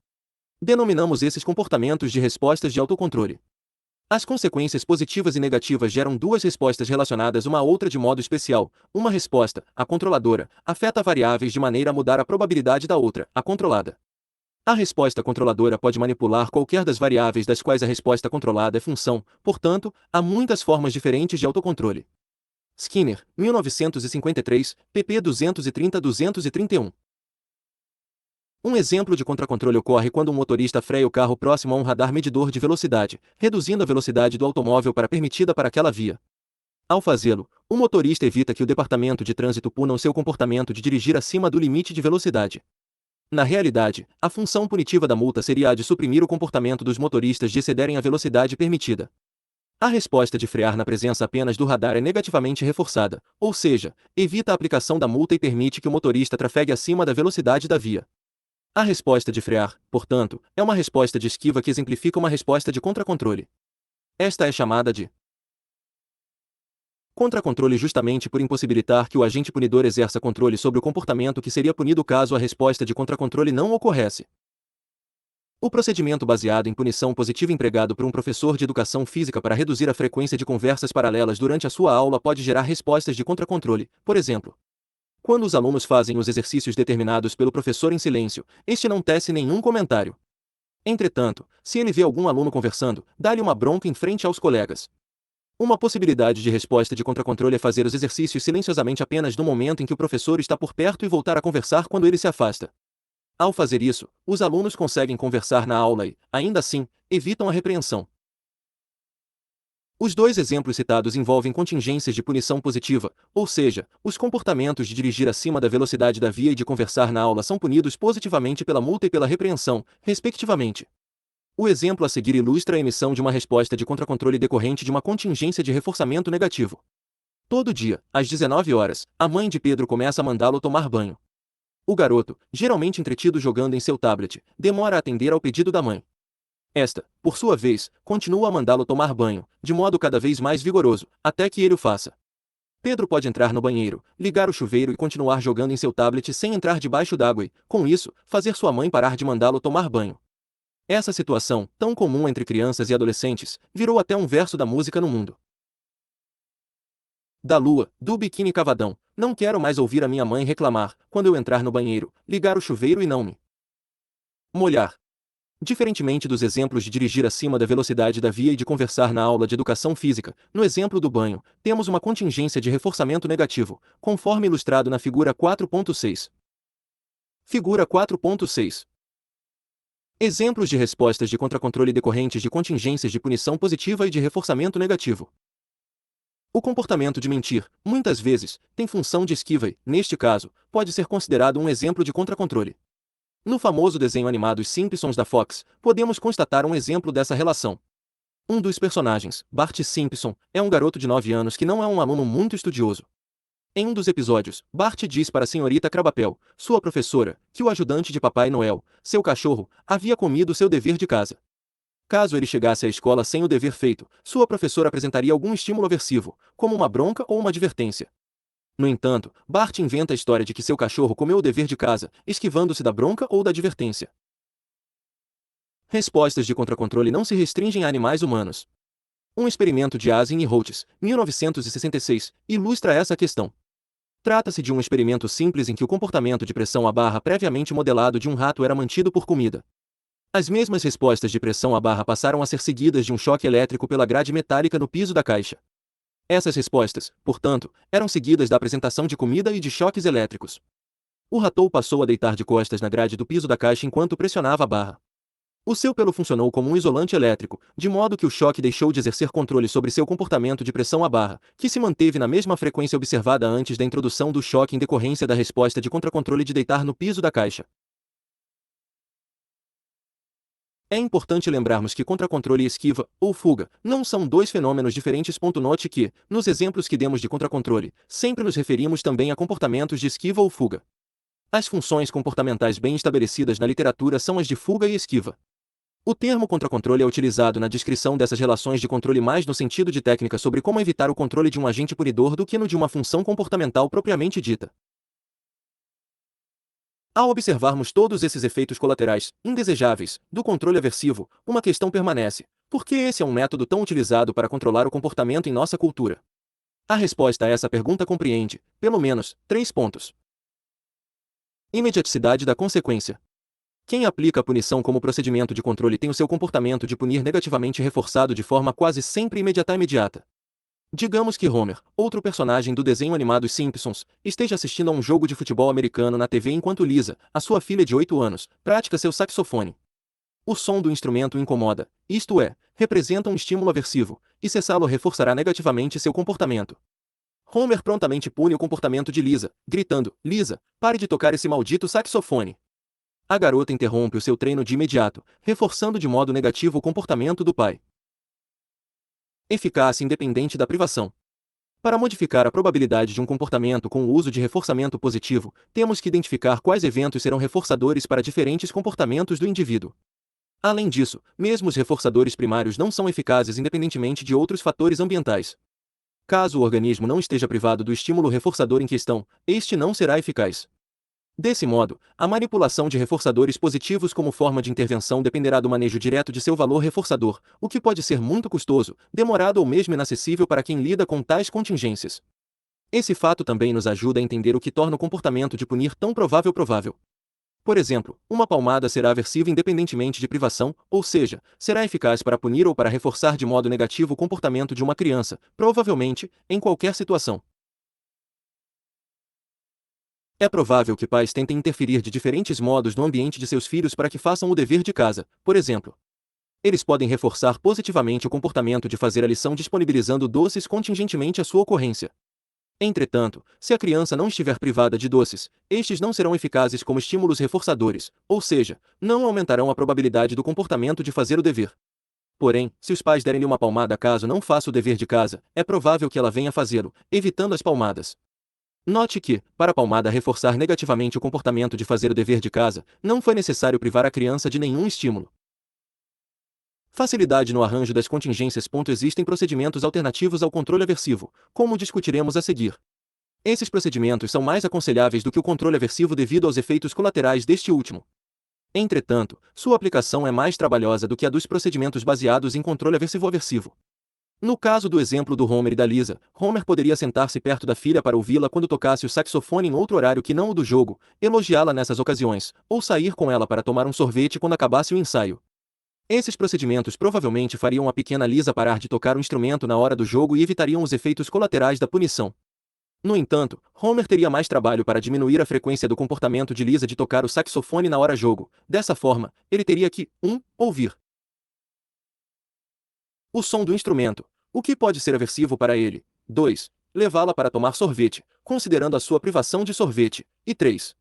Speaker 1: Denominamos esses comportamentos de respostas de autocontrole. As consequências positivas e negativas geram duas respostas relacionadas uma à outra de modo especial. Uma resposta, a controladora, afeta variáveis de maneira a mudar a probabilidade da outra, a controlada. A resposta controladora pode manipular qualquer das variáveis das quais a resposta controlada é função. Portanto, há muitas formas diferentes de autocontrole. Skinner, 1953, pp. 230-231. Um exemplo de contracontrole ocorre quando um motorista freia o carro próximo a um radar medidor de velocidade, reduzindo a velocidade do automóvel para a permitida para aquela via. Ao fazê-lo, o motorista evita que o Departamento de Trânsito puna o seu comportamento de dirigir acima do limite de velocidade. Na realidade, a função punitiva da multa seria a de suprimir o comportamento dos motoristas de excederem a velocidade permitida. A resposta de frear na presença apenas do radar é negativamente reforçada, ou seja, evita a aplicação da multa e permite que o motorista trafegue acima da velocidade da via. A resposta de frear, portanto, é uma resposta de esquiva que exemplifica uma resposta de contracontrole. Esta é chamada de contracontrole justamente por impossibilitar que o agente punidor exerça controle sobre o comportamento que seria punido caso a resposta de contracontrole não ocorresse. O procedimento baseado em punição positiva empregado por um professor de educação física para reduzir a frequência de conversas paralelas durante a sua aula pode gerar respostas de contracontrole, por exemplo. Quando os alunos fazem os exercícios determinados pelo professor em silêncio, este não tece nenhum comentário. Entretanto, se ele vê algum aluno conversando, dá-lhe uma bronca em frente aos colegas. Uma possibilidade de resposta de contracontrole é fazer os exercícios silenciosamente apenas no momento em que o professor está por perto e voltar a conversar quando ele se afasta. Ao fazer isso, os alunos conseguem conversar na aula e, ainda assim, evitam a repreensão. Os dois exemplos citados envolvem contingências de punição positiva, ou seja, os comportamentos de dirigir acima da velocidade da via e de conversar na aula são punidos positivamente pela multa e pela repreensão, respectivamente. O exemplo a seguir ilustra a emissão de uma resposta de contracontrole decorrente de uma contingência de reforçamento negativo. Todo dia, às 19 horas, a mãe de Pedro começa a mandá-lo tomar banho. O garoto, geralmente entretido jogando em seu tablet, demora a atender ao pedido da mãe. Esta, por sua vez, continua a mandá-lo tomar banho, de modo cada vez mais vigoroso, até que ele o faça. Pedro pode entrar no banheiro, ligar o chuveiro e continuar jogando em seu tablet sem entrar debaixo d'água e, com isso, fazer sua mãe parar de mandá-lo tomar banho. Essa situação, tão comum entre crianças e adolescentes, virou até um verso da música no mundo. Da lua, do biquíni cavadão, não quero mais ouvir a minha mãe reclamar, quando eu entrar no banheiro, ligar o chuveiro e não me molhar. Diferentemente dos exemplos de dirigir acima da velocidade da via e de conversar na aula de educação física, no exemplo do banho, temos uma contingência de reforçamento negativo, conforme ilustrado na figura 4.6. Figura 4.6. Exemplos de respostas de contracontrole decorrentes de contingências de punição positiva e de reforçamento negativo. O comportamento de mentir, muitas vezes, tem função de esquiva e, neste caso, pode ser considerado um exemplo de contracontrole. No famoso desenho animado Os Simpsons da Fox, podemos constatar um exemplo dessa relação. Um dos personagens, Bart Simpson, é um garoto de 9 anos que não é um aluno muito estudioso. Em um dos episódios, Bart diz para a senhorita Crabapel, sua professora, que o ajudante de Papai Noel, seu cachorro, havia comido seu dever de casa. Caso ele chegasse à escola sem o dever feito, sua professora apresentaria algum estímulo aversivo, como uma bronca ou uma advertência. No entanto, Bart inventa a história de que seu cachorro comeu o dever de casa, esquivando-se da bronca ou da advertência. Respostas de contracontrole não se restringem a animais humanos. Um experimento de Asin e Holtz, 1966, ilustra essa questão. Trata-se de um experimento simples em que o comportamento de pressão à barra previamente modelado de um rato era mantido por comida. As mesmas respostas de pressão à barra passaram a ser seguidas de um choque elétrico pela grade metálica no piso da caixa. Essas respostas, portanto, eram seguidas da apresentação de comida e de choques elétricos. O ratou passou a deitar de costas na grade do piso da caixa enquanto pressionava a barra. O seu pelo funcionou como um isolante elétrico, de modo que o choque deixou de exercer controle sobre seu comportamento de pressão à barra, que se manteve na mesma frequência observada antes da introdução do choque em decorrência da resposta de contracontrole de deitar no piso da caixa. É importante lembrarmos que contracontrole e esquiva, ou fuga, não são dois fenômenos diferentes. Note que, nos exemplos que demos de contracontrole, sempre nos referimos também a comportamentos de esquiva ou fuga. As funções comportamentais bem estabelecidas na literatura são as de fuga e esquiva. O termo contracontrole é utilizado na descrição dessas relações de controle mais no sentido de técnica sobre como evitar o controle de um agente punidor do que no de uma função comportamental propriamente dita. Ao observarmos todos esses efeitos colaterais, indesejáveis, do controle aversivo, uma questão permanece: por que esse é um método tão utilizado para controlar o comportamento em nossa cultura? A resposta a essa pergunta compreende, pelo menos, 3 pontos. Imediaticidade da consequência. Quem aplica a punição como procedimento de controle tem o seu comportamento de punir negativamente reforçado de forma quase sempre imediata. Digamos que Homer, outro personagem do desenho animado Os Simpsons, esteja assistindo a um jogo de futebol americano na TV enquanto Lisa, a sua filha de 8 anos, pratica seu saxofone. O som do instrumento o incomoda, isto é, representa um estímulo aversivo, e cessá-lo reforçará negativamente seu comportamento. Homer prontamente pune o comportamento de Lisa, gritando: Lisa, pare de tocar esse maldito saxofone. A garota interrompe o seu treino de imediato, reforçando de modo negativo o comportamento do pai. Eficácia independente da privação. Para modificar a probabilidade de um comportamento com o uso de reforçamento positivo, temos que identificar quais eventos serão reforçadores para diferentes comportamentos do indivíduo. Além disso, mesmo os reforçadores primários não são eficazes independentemente de outros fatores ambientais. Caso o organismo não esteja privado do estímulo reforçador em questão, este não será eficaz. Desse modo, a manipulação de reforçadores positivos como forma de intervenção dependerá do manejo direto de seu valor reforçador, o que pode ser muito custoso, demorado ou mesmo inacessível para quem lida com tais contingências. Esse fato também nos ajuda a entender o que torna o comportamento de punir tão provável. Por exemplo, uma palmada será aversiva independentemente de privação, ou seja, será eficaz para punir ou para reforçar de modo negativo o comportamento de uma criança, provavelmente, em qualquer situação. É provável que pais tentem interferir de diferentes modos no ambiente de seus filhos para que façam o dever de casa, por exemplo. Eles podem reforçar positivamente o comportamento de fazer a lição disponibilizando doces contingentemente à sua ocorrência. Entretanto, se a criança não estiver privada de doces, estes não serão eficazes como estímulos reforçadores, ou seja, não aumentarão a probabilidade do comportamento de fazer o dever. Porém, se os pais derem-lhe uma palmada caso não faça o dever de casa, é provável que ela venha fazê-lo, evitando as palmadas. Note que, para a palmada reforçar negativamente o comportamento de fazer o dever de casa, não foi necessário privar a criança de nenhum estímulo. Facilidade no arranjo das contingências. Existem procedimentos alternativos ao controle aversivo, como discutiremos a seguir. Esses procedimentos são mais aconselháveis do que o controle aversivo devido aos efeitos colaterais deste último. Entretanto, sua aplicação é mais trabalhosa do que a dos procedimentos baseados em controle aversivo-aversivo. No caso do exemplo do Homer e da Lisa, Homer poderia sentar-se perto da filha para ouvi-la quando tocasse o saxofone em outro horário que não o do jogo, elogiá-la nessas ocasiões, ou sair com ela para tomar um sorvete quando acabasse o ensaio. Esses procedimentos provavelmente fariam a pequena Lisa parar de tocar o instrumento na hora do jogo e evitariam os efeitos colaterais da punição. No entanto, Homer teria mais trabalho para diminuir a frequência do comportamento de Lisa de tocar o saxofone na hora jogo. Dessa forma, ele teria que 1. Ouvir o som do instrumento, o que pode ser aversivo para ele. 2. Levá-la para tomar sorvete, considerando a sua privação de sorvete. E 3.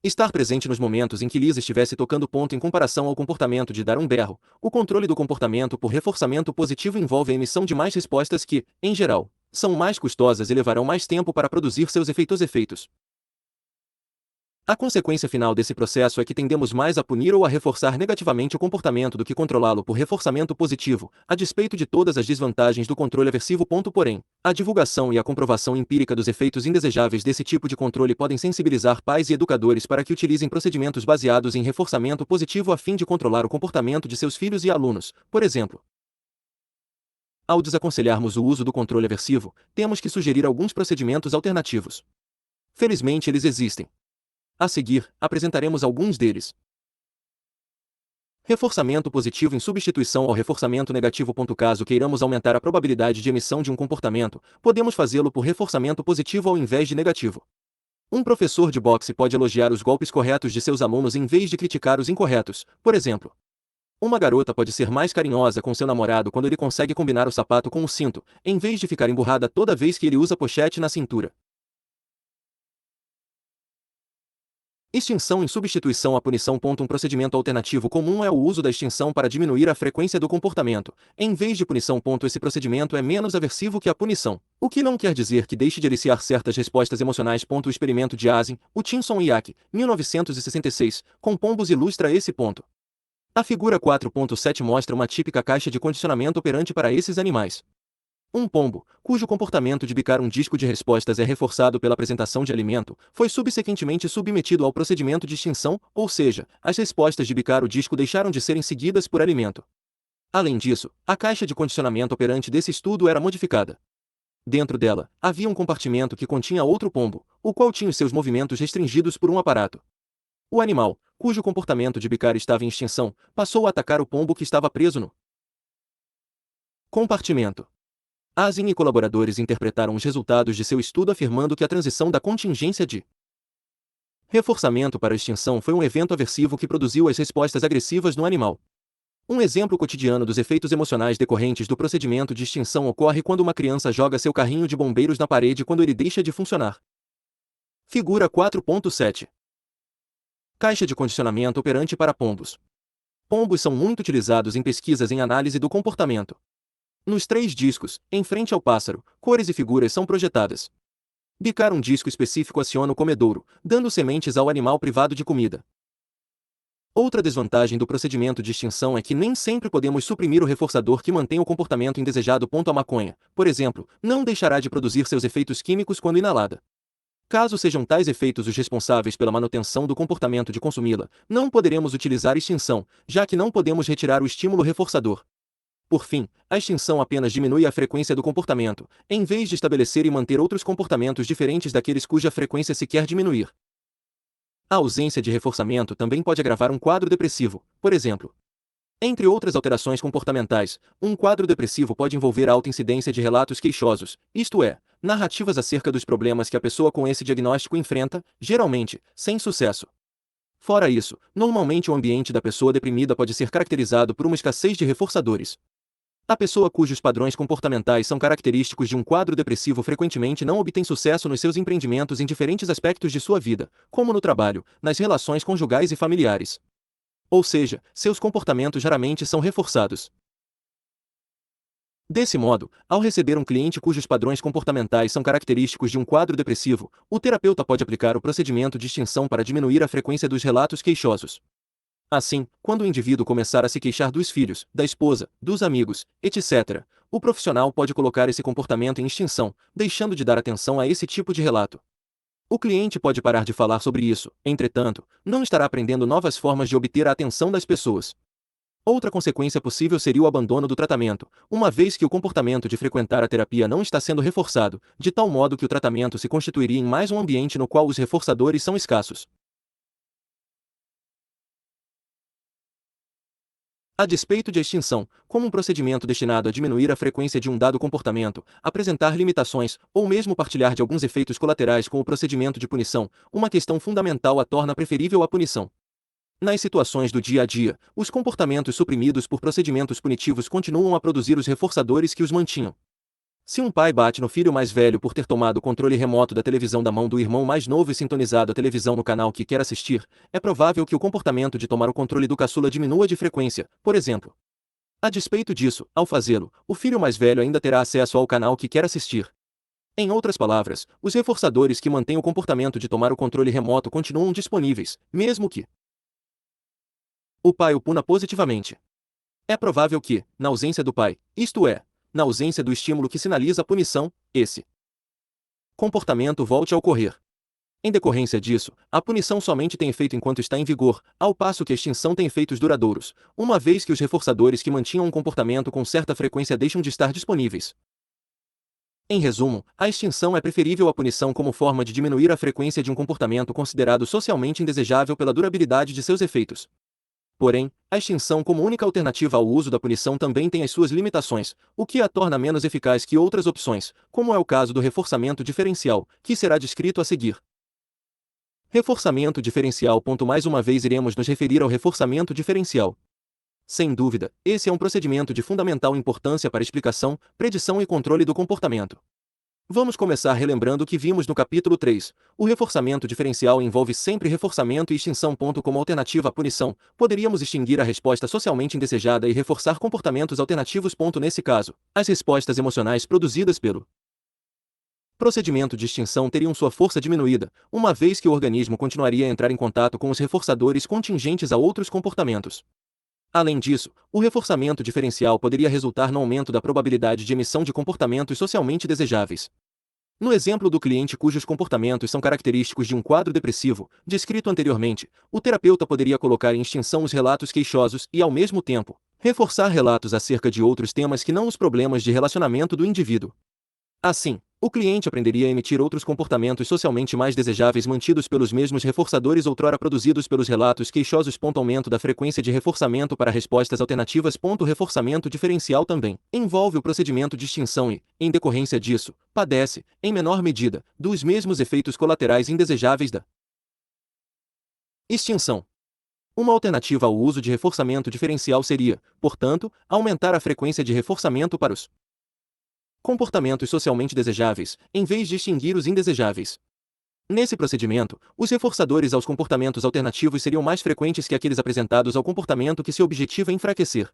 Speaker 1: Estar presente nos momentos em que Lisa estivesse tocando ponto em comparação ao comportamento de dar um berro. O controle do comportamento por reforçamento positivo envolve a emissão de mais respostas que, em geral, são mais custosas e levarão mais tempo para produzir seus efeitos. A consequência final desse processo é que tendemos mais a punir ou a reforçar negativamente o comportamento do que controlá-lo por reforçamento positivo, a despeito de todas as desvantagens do controle aversivo. Porém, a divulgação e a comprovação empírica dos efeitos indesejáveis desse tipo de controle podem sensibilizar pais e educadores para que utilizem procedimentos baseados em reforçamento positivo a fim de controlar o comportamento de seus filhos e alunos, por exemplo. Ao desaconselharmos o uso do controle aversivo, temos que sugerir alguns procedimentos alternativos. Felizmente eles existem. A seguir, apresentaremos alguns deles. Reforçamento positivo em substituição ao reforçamento negativo. Caso queiramos aumentar a probabilidade de emissão de um comportamento, podemos fazê-lo por reforçamento positivo ao invés de negativo. Um professor de boxe pode elogiar os golpes corretos de seus alunos em vez de criticar os incorretos, por exemplo. Uma garota pode ser mais carinhosa com seu namorado quando ele consegue combinar o sapato com o cinto, em vez de ficar emburrada toda vez que ele usa pochete na cintura. Extinção em substituição à punição. Um procedimento alternativo comum é o uso da extinção para diminuir a frequência do comportamento, em vez de punição. Esse procedimento é menos aversivo que a punição, o que não quer dizer que deixe de eliciar certas respostas emocionais. O experimento de Asin, Hutchinson e Yack, 1966, com pombos ilustra esse ponto. A figura 4.7 mostra uma típica caixa de condicionamento operante para esses animais. Um pombo, cujo comportamento de bicar um disco de respostas é reforçado pela apresentação de alimento, foi subsequentemente submetido ao procedimento de extinção, ou seja, as respostas de bicar o disco deixaram de serem seguidas por alimento. Além disso, a caixa de condicionamento operante desse estudo era modificada. Dentro dela, havia um compartimento que continha outro pombo, o qual tinha os seus movimentos restringidos por um aparato. O animal, cujo comportamento de bicar estava em extinção, passou a atacar o pombo que estava preso no Compartimento. Asin e colaboradores interpretaram os resultados de seu estudo afirmando que a transição da contingência de reforçamento para a extinção foi um evento aversivo que produziu as respostas agressivas no animal. Um exemplo cotidiano dos efeitos emocionais decorrentes do procedimento de extinção ocorre quando uma criança joga seu carrinho de bombeiros na parede quando ele deixa de funcionar. Figura 4.7. Caixa de condicionamento operante para pombos. Pombos são muito utilizados em pesquisas em análise do comportamento. Nos 3 discos, em frente ao pássaro, cores e figuras são projetadas. Bicar um disco específico aciona o comedouro, dando sementes ao animal privado de comida. Outra desvantagem do procedimento de extinção é que nem sempre podemos suprimir o reforçador que mantém o comportamento indesejado. A maconha, por exemplo, não deixará de produzir seus efeitos químicos quando inalada. Caso sejam tais efeitos os responsáveis pela manutenção do comportamento de consumi-la, não poderemos utilizar extinção, já que não podemos retirar o estímulo reforçador. Por fim, a extinção apenas diminui a frequência do comportamento, em vez de estabelecer e manter outros comportamentos diferentes daqueles cuja frequência se quer diminuir. A ausência de reforçamento também pode agravar um quadro depressivo, por exemplo. Entre outras alterações comportamentais, um quadro depressivo pode envolver a alta incidência de relatos queixosos, isto é, narrativas acerca dos problemas que a pessoa com esse diagnóstico enfrenta, geralmente, sem sucesso. Fora isso, normalmente o ambiente da pessoa deprimida pode ser caracterizado por uma escassez de reforçadores. A pessoa cujos padrões comportamentais são característicos de um quadro depressivo frequentemente não obtém sucesso nos seus empreendimentos em diferentes aspectos de sua vida, como no trabalho, nas relações conjugais e familiares. Ou seja, seus comportamentos raramente são reforçados. Desse modo, ao receber um cliente cujos padrões comportamentais são característicos de um quadro depressivo, o terapeuta pode aplicar o procedimento de extinção para diminuir a frequência dos relatos queixosos. Assim, quando o indivíduo começar a se queixar dos filhos, da esposa, dos amigos, etc., o profissional pode colocar esse comportamento em extinção, deixando de dar atenção a esse tipo de relato. O cliente pode parar de falar sobre isso, entretanto, não estará aprendendo novas formas de obter a atenção das pessoas. Outra consequência possível seria o abandono do tratamento, uma vez que o comportamento de frequentar a terapia não está sendo reforçado, de tal modo que o tratamento se constituiria em mais um ambiente no qual os reforçadores são escassos. A despeito de extinção, como um procedimento destinado a diminuir a frequência de um dado comportamento, apresentar limitações, ou mesmo partilhar de alguns efeitos colaterais com o procedimento de punição, uma questão fundamental a torna preferível à punição. Nas situações do dia a dia, os comportamentos suprimidos por procedimentos punitivos continuam a produzir os reforçadores que os mantinham. Se um pai bate no filho mais velho por ter tomado o controle remoto da televisão da mão do irmão mais novo e sintonizado a televisão no canal que quer assistir, é provável que o comportamento de tomar o controle do caçula diminua de frequência, por exemplo. A despeito disso, ao fazê-lo, o filho mais velho ainda terá acesso ao canal que quer assistir. Em outras palavras, os reforçadores que mantêm o comportamento de tomar o controle remoto continuam disponíveis, mesmo que o pai o puna positivamente. É provável que, na ausência do pai, isto é, na ausência do estímulo que sinaliza a punição, esse comportamento volte a ocorrer. Em decorrência disso, a punição somente tem efeito enquanto está em vigor, ao passo que a extinção tem efeitos duradouros, uma vez que os reforçadores que mantinham um comportamento com certa frequência deixam de estar disponíveis. Em resumo, a extinção é preferível à punição como forma de diminuir a frequência de um comportamento considerado socialmente indesejável pela durabilidade de seus efeitos. Porém, a extinção como única alternativa ao uso da punição também tem as suas limitações, o que a torna menos eficaz que outras opções, como é o caso do reforçamento diferencial, que será descrito a seguir. Reforçamento diferencial. Mais uma vez iremos nos referir ao reforçamento diferencial. Sem dúvida, esse é um procedimento de fundamental importância para explicação, predição e controle do comportamento. Vamos começar relembrando o que vimos no capítulo 3. O reforçamento diferencial envolve sempre reforçamento e extinção. Como alternativa à punição, poderíamos extinguir a resposta socialmente indesejada e reforçar comportamentos alternativos. Nesse caso, as respostas emocionais produzidas pelo procedimento de extinção teriam sua força diminuída, uma vez que o organismo continuaria a entrar em contato com os reforçadores contingentes a outros comportamentos. Além disso, o reforçamento diferencial poderia resultar no aumento da probabilidade de emissão de comportamentos socialmente desejáveis. No exemplo do cliente cujos comportamentos são característicos de um quadro depressivo, descrito anteriormente, o terapeuta poderia colocar em extinção os relatos queixosos e, ao mesmo tempo, reforçar relatos acerca de outros temas que não os problemas de relacionamento do indivíduo. Assim, o cliente aprenderia a emitir outros comportamentos socialmente mais desejáveis mantidos pelos mesmos reforçadores outrora produzidos pelos relatos queixosos. Aumento da frequência de reforçamento para respostas alternativas. Reforçamento diferencial também envolve o procedimento de extinção e, em decorrência disso, padece, em menor medida, dos mesmos efeitos colaterais indesejáveis da extinção. Uma alternativa ao uso de reforçamento diferencial seria, portanto, aumentar a frequência de reforçamento para os comportamentos socialmente desejáveis, em vez de extinguir os indesejáveis. Nesse procedimento, os reforçadores aos comportamentos alternativos seriam mais frequentes que aqueles apresentados ao comportamento que se objetiva enfraquecer.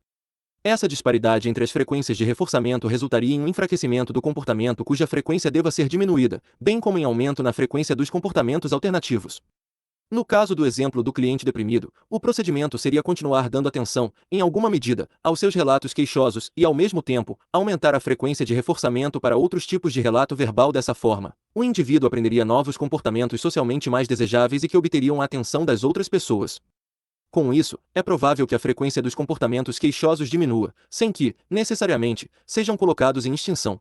Speaker 1: Essa disparidade entre as frequências de reforçamento resultaria em um enfraquecimento do comportamento cuja frequência deva ser diminuída, bem como em aumento na frequência dos comportamentos alternativos. No caso do exemplo do cliente deprimido, o procedimento seria continuar dando atenção, em alguma medida, aos seus relatos queixosos e, ao mesmo tempo, aumentar a frequência de reforçamento para outros tipos de relato verbal. Dessa forma, o indivíduo aprenderia novos comportamentos socialmente mais desejáveis e que obteriam a atenção das outras pessoas. Com isso, é provável que a frequência dos comportamentos queixosos diminua, sem que, necessariamente, sejam colocados em extinção.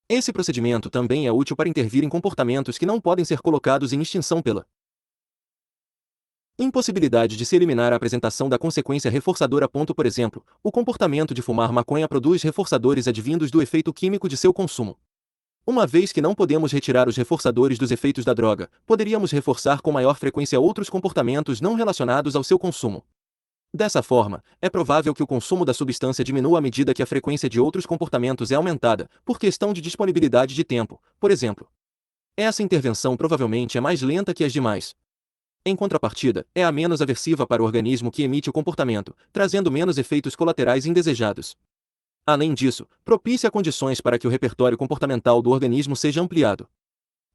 Speaker 1: Esse procedimento também é útil para intervir em comportamentos que não podem ser colocados em extinção pela impossibilidade de se eliminar a apresentação da consequência reforçadora. Por exemplo, o comportamento de fumar maconha produz reforçadores advindos do efeito químico de seu consumo. Uma vez que não podemos retirar os reforçadores dos efeitos da droga, poderíamos reforçar com maior frequência outros comportamentos não relacionados ao seu consumo. Dessa forma, é provável que o consumo da substância diminua à medida que a frequência de outros comportamentos é aumentada, por questão de disponibilidade de tempo, por exemplo. Essa intervenção provavelmente é mais lenta que as demais. Em contrapartida, é a menos aversiva para o organismo que emite o comportamento, trazendo menos efeitos colaterais indesejados. Além disso, propicia condições para que o repertório comportamental do organismo seja ampliado.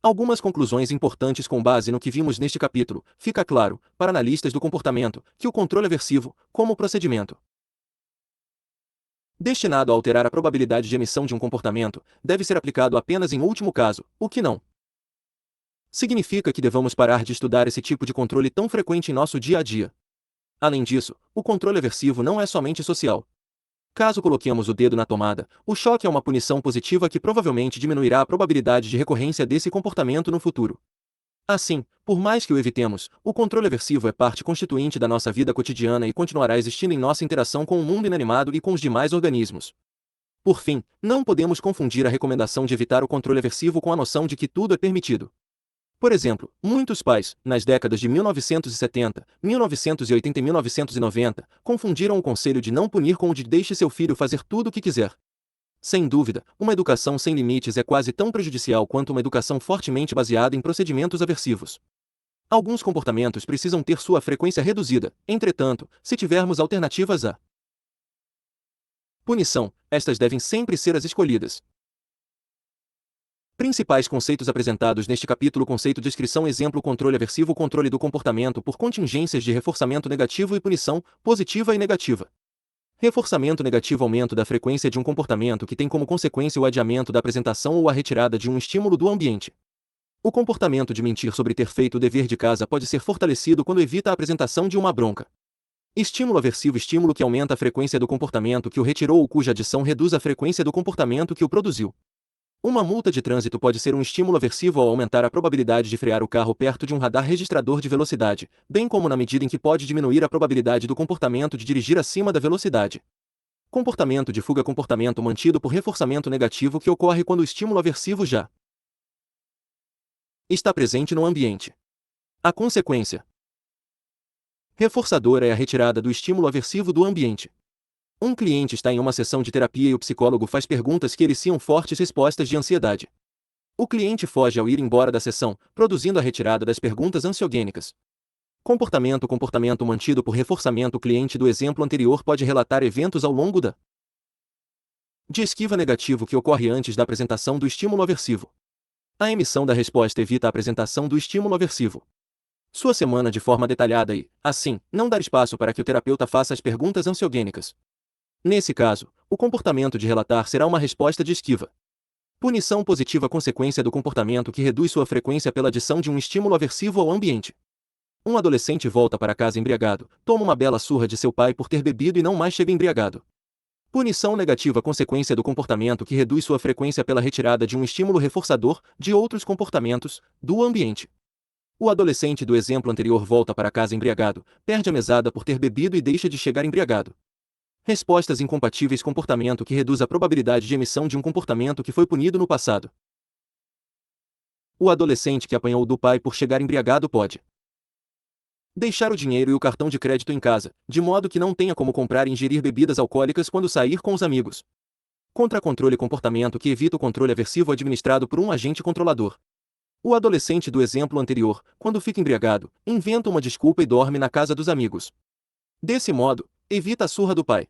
Speaker 1: Algumas conclusões importantes com base no que vimos neste capítulo. Fica claro, para analistas do comportamento, que o controle aversivo, como procedimento destinado a alterar a probabilidade de emissão de um comportamento, deve ser aplicado apenas em último caso, o que não significa que devamos parar de estudar esse tipo de controle tão frequente em nosso dia a dia. Além disso, o controle aversivo não é somente social. Caso coloquemos o dedo na tomada, o choque é uma punição positiva que provavelmente diminuirá a probabilidade de recorrência desse comportamento no futuro. Assim, por mais que o evitemos, o controle aversivo é parte constituinte da nossa vida cotidiana e continuará existindo em nossa interação com o mundo inanimado e com os demais organismos. Por fim, não podemos confundir a recomendação de evitar o controle aversivo com a noção de que tudo é permitido. Por exemplo, muitos pais, nas décadas de 1970, 1980 e 1990, confundiram o conselho de não punir com o de deixe seu filho fazer tudo o que quiser. Sem dúvida, uma educação sem limites é quase tão prejudicial quanto uma educação fortemente baseada em procedimentos aversivos. Alguns comportamentos precisam ter sua frequência reduzida, entretanto, se tivermos alternativas à punição, estas devem sempre ser as escolhidas. Principais conceitos apresentados neste capítulo: conceito, descrição, exemplo, controle aversivo, controle do comportamento por contingências de reforçamento negativo e punição, positiva e negativa. Reforçamento negativo, aumento da frequência de um comportamento que tem como consequência o adiamento da apresentação ou a retirada de um estímulo do ambiente. O comportamento de mentir sobre ter feito o dever de casa pode ser fortalecido quando evita a apresentação de uma bronca. Estímulo aversivo, estímulo que aumenta a frequência do comportamento que o retirou ou cuja adição reduz a frequência do comportamento que o produziu. Uma multa de trânsito pode ser um estímulo aversivo ao aumentar a probabilidade de frear o carro perto de um radar registrador de velocidade, bem como na medida em que pode diminuir a probabilidade do comportamento de dirigir acima da velocidade. Comportamento de fuga, comportamento mantido por reforçamento negativo que ocorre quando o estímulo aversivo já está presente no ambiente. A consequência reforçadora é a retirada do estímulo aversivo do ambiente. Um cliente está em uma sessão de terapia e o psicólogo faz perguntas que eliciam fortes respostas de ansiedade. O cliente foge ao ir embora da sessão, produzindo a retirada das perguntas ansiogênicas. Comportamento mantido por reforçamento. O cliente do exemplo anterior pode relatar eventos ao longo de esquiva negativo que ocorre antes da apresentação do estímulo aversivo. A emissão da resposta evita a apresentação do estímulo aversivo. Sua semana de forma detalhada e, assim, não dar espaço para que o terapeuta faça as perguntas ansiogênicas. Nesse caso, o comportamento de relatar será uma resposta de esquiva. Punição positiva, consequência do comportamento que reduz sua frequência pela adição de um estímulo aversivo ao ambiente. Um adolescente volta para casa embriagado, toma uma bela surra de seu pai por ter bebido e não mais chega embriagado. Punição negativa, consequência do comportamento que reduz sua frequência pela retirada de um estímulo reforçador de outros comportamentos do ambiente. O adolescente do exemplo anterior volta para casa embriagado, perde a mesada por ter bebido e deixa de chegar embriagado. Respostas incompatíveis, comportamento que reduz a probabilidade de emissão de um comportamento que foi punido no passado. O adolescente que apanhou do pai por chegar embriagado pode deixar o dinheiro e o cartão de crédito em casa, de modo que não tenha como comprar e ingerir bebidas alcoólicas quando sair com os amigos. Contra-controle, comportamento que evita o controle aversivo administrado por um agente controlador. O adolescente do exemplo anterior, quando fica embriagado, inventa uma desculpa e dorme na casa dos amigos. Desse modo, evita a surra do pai.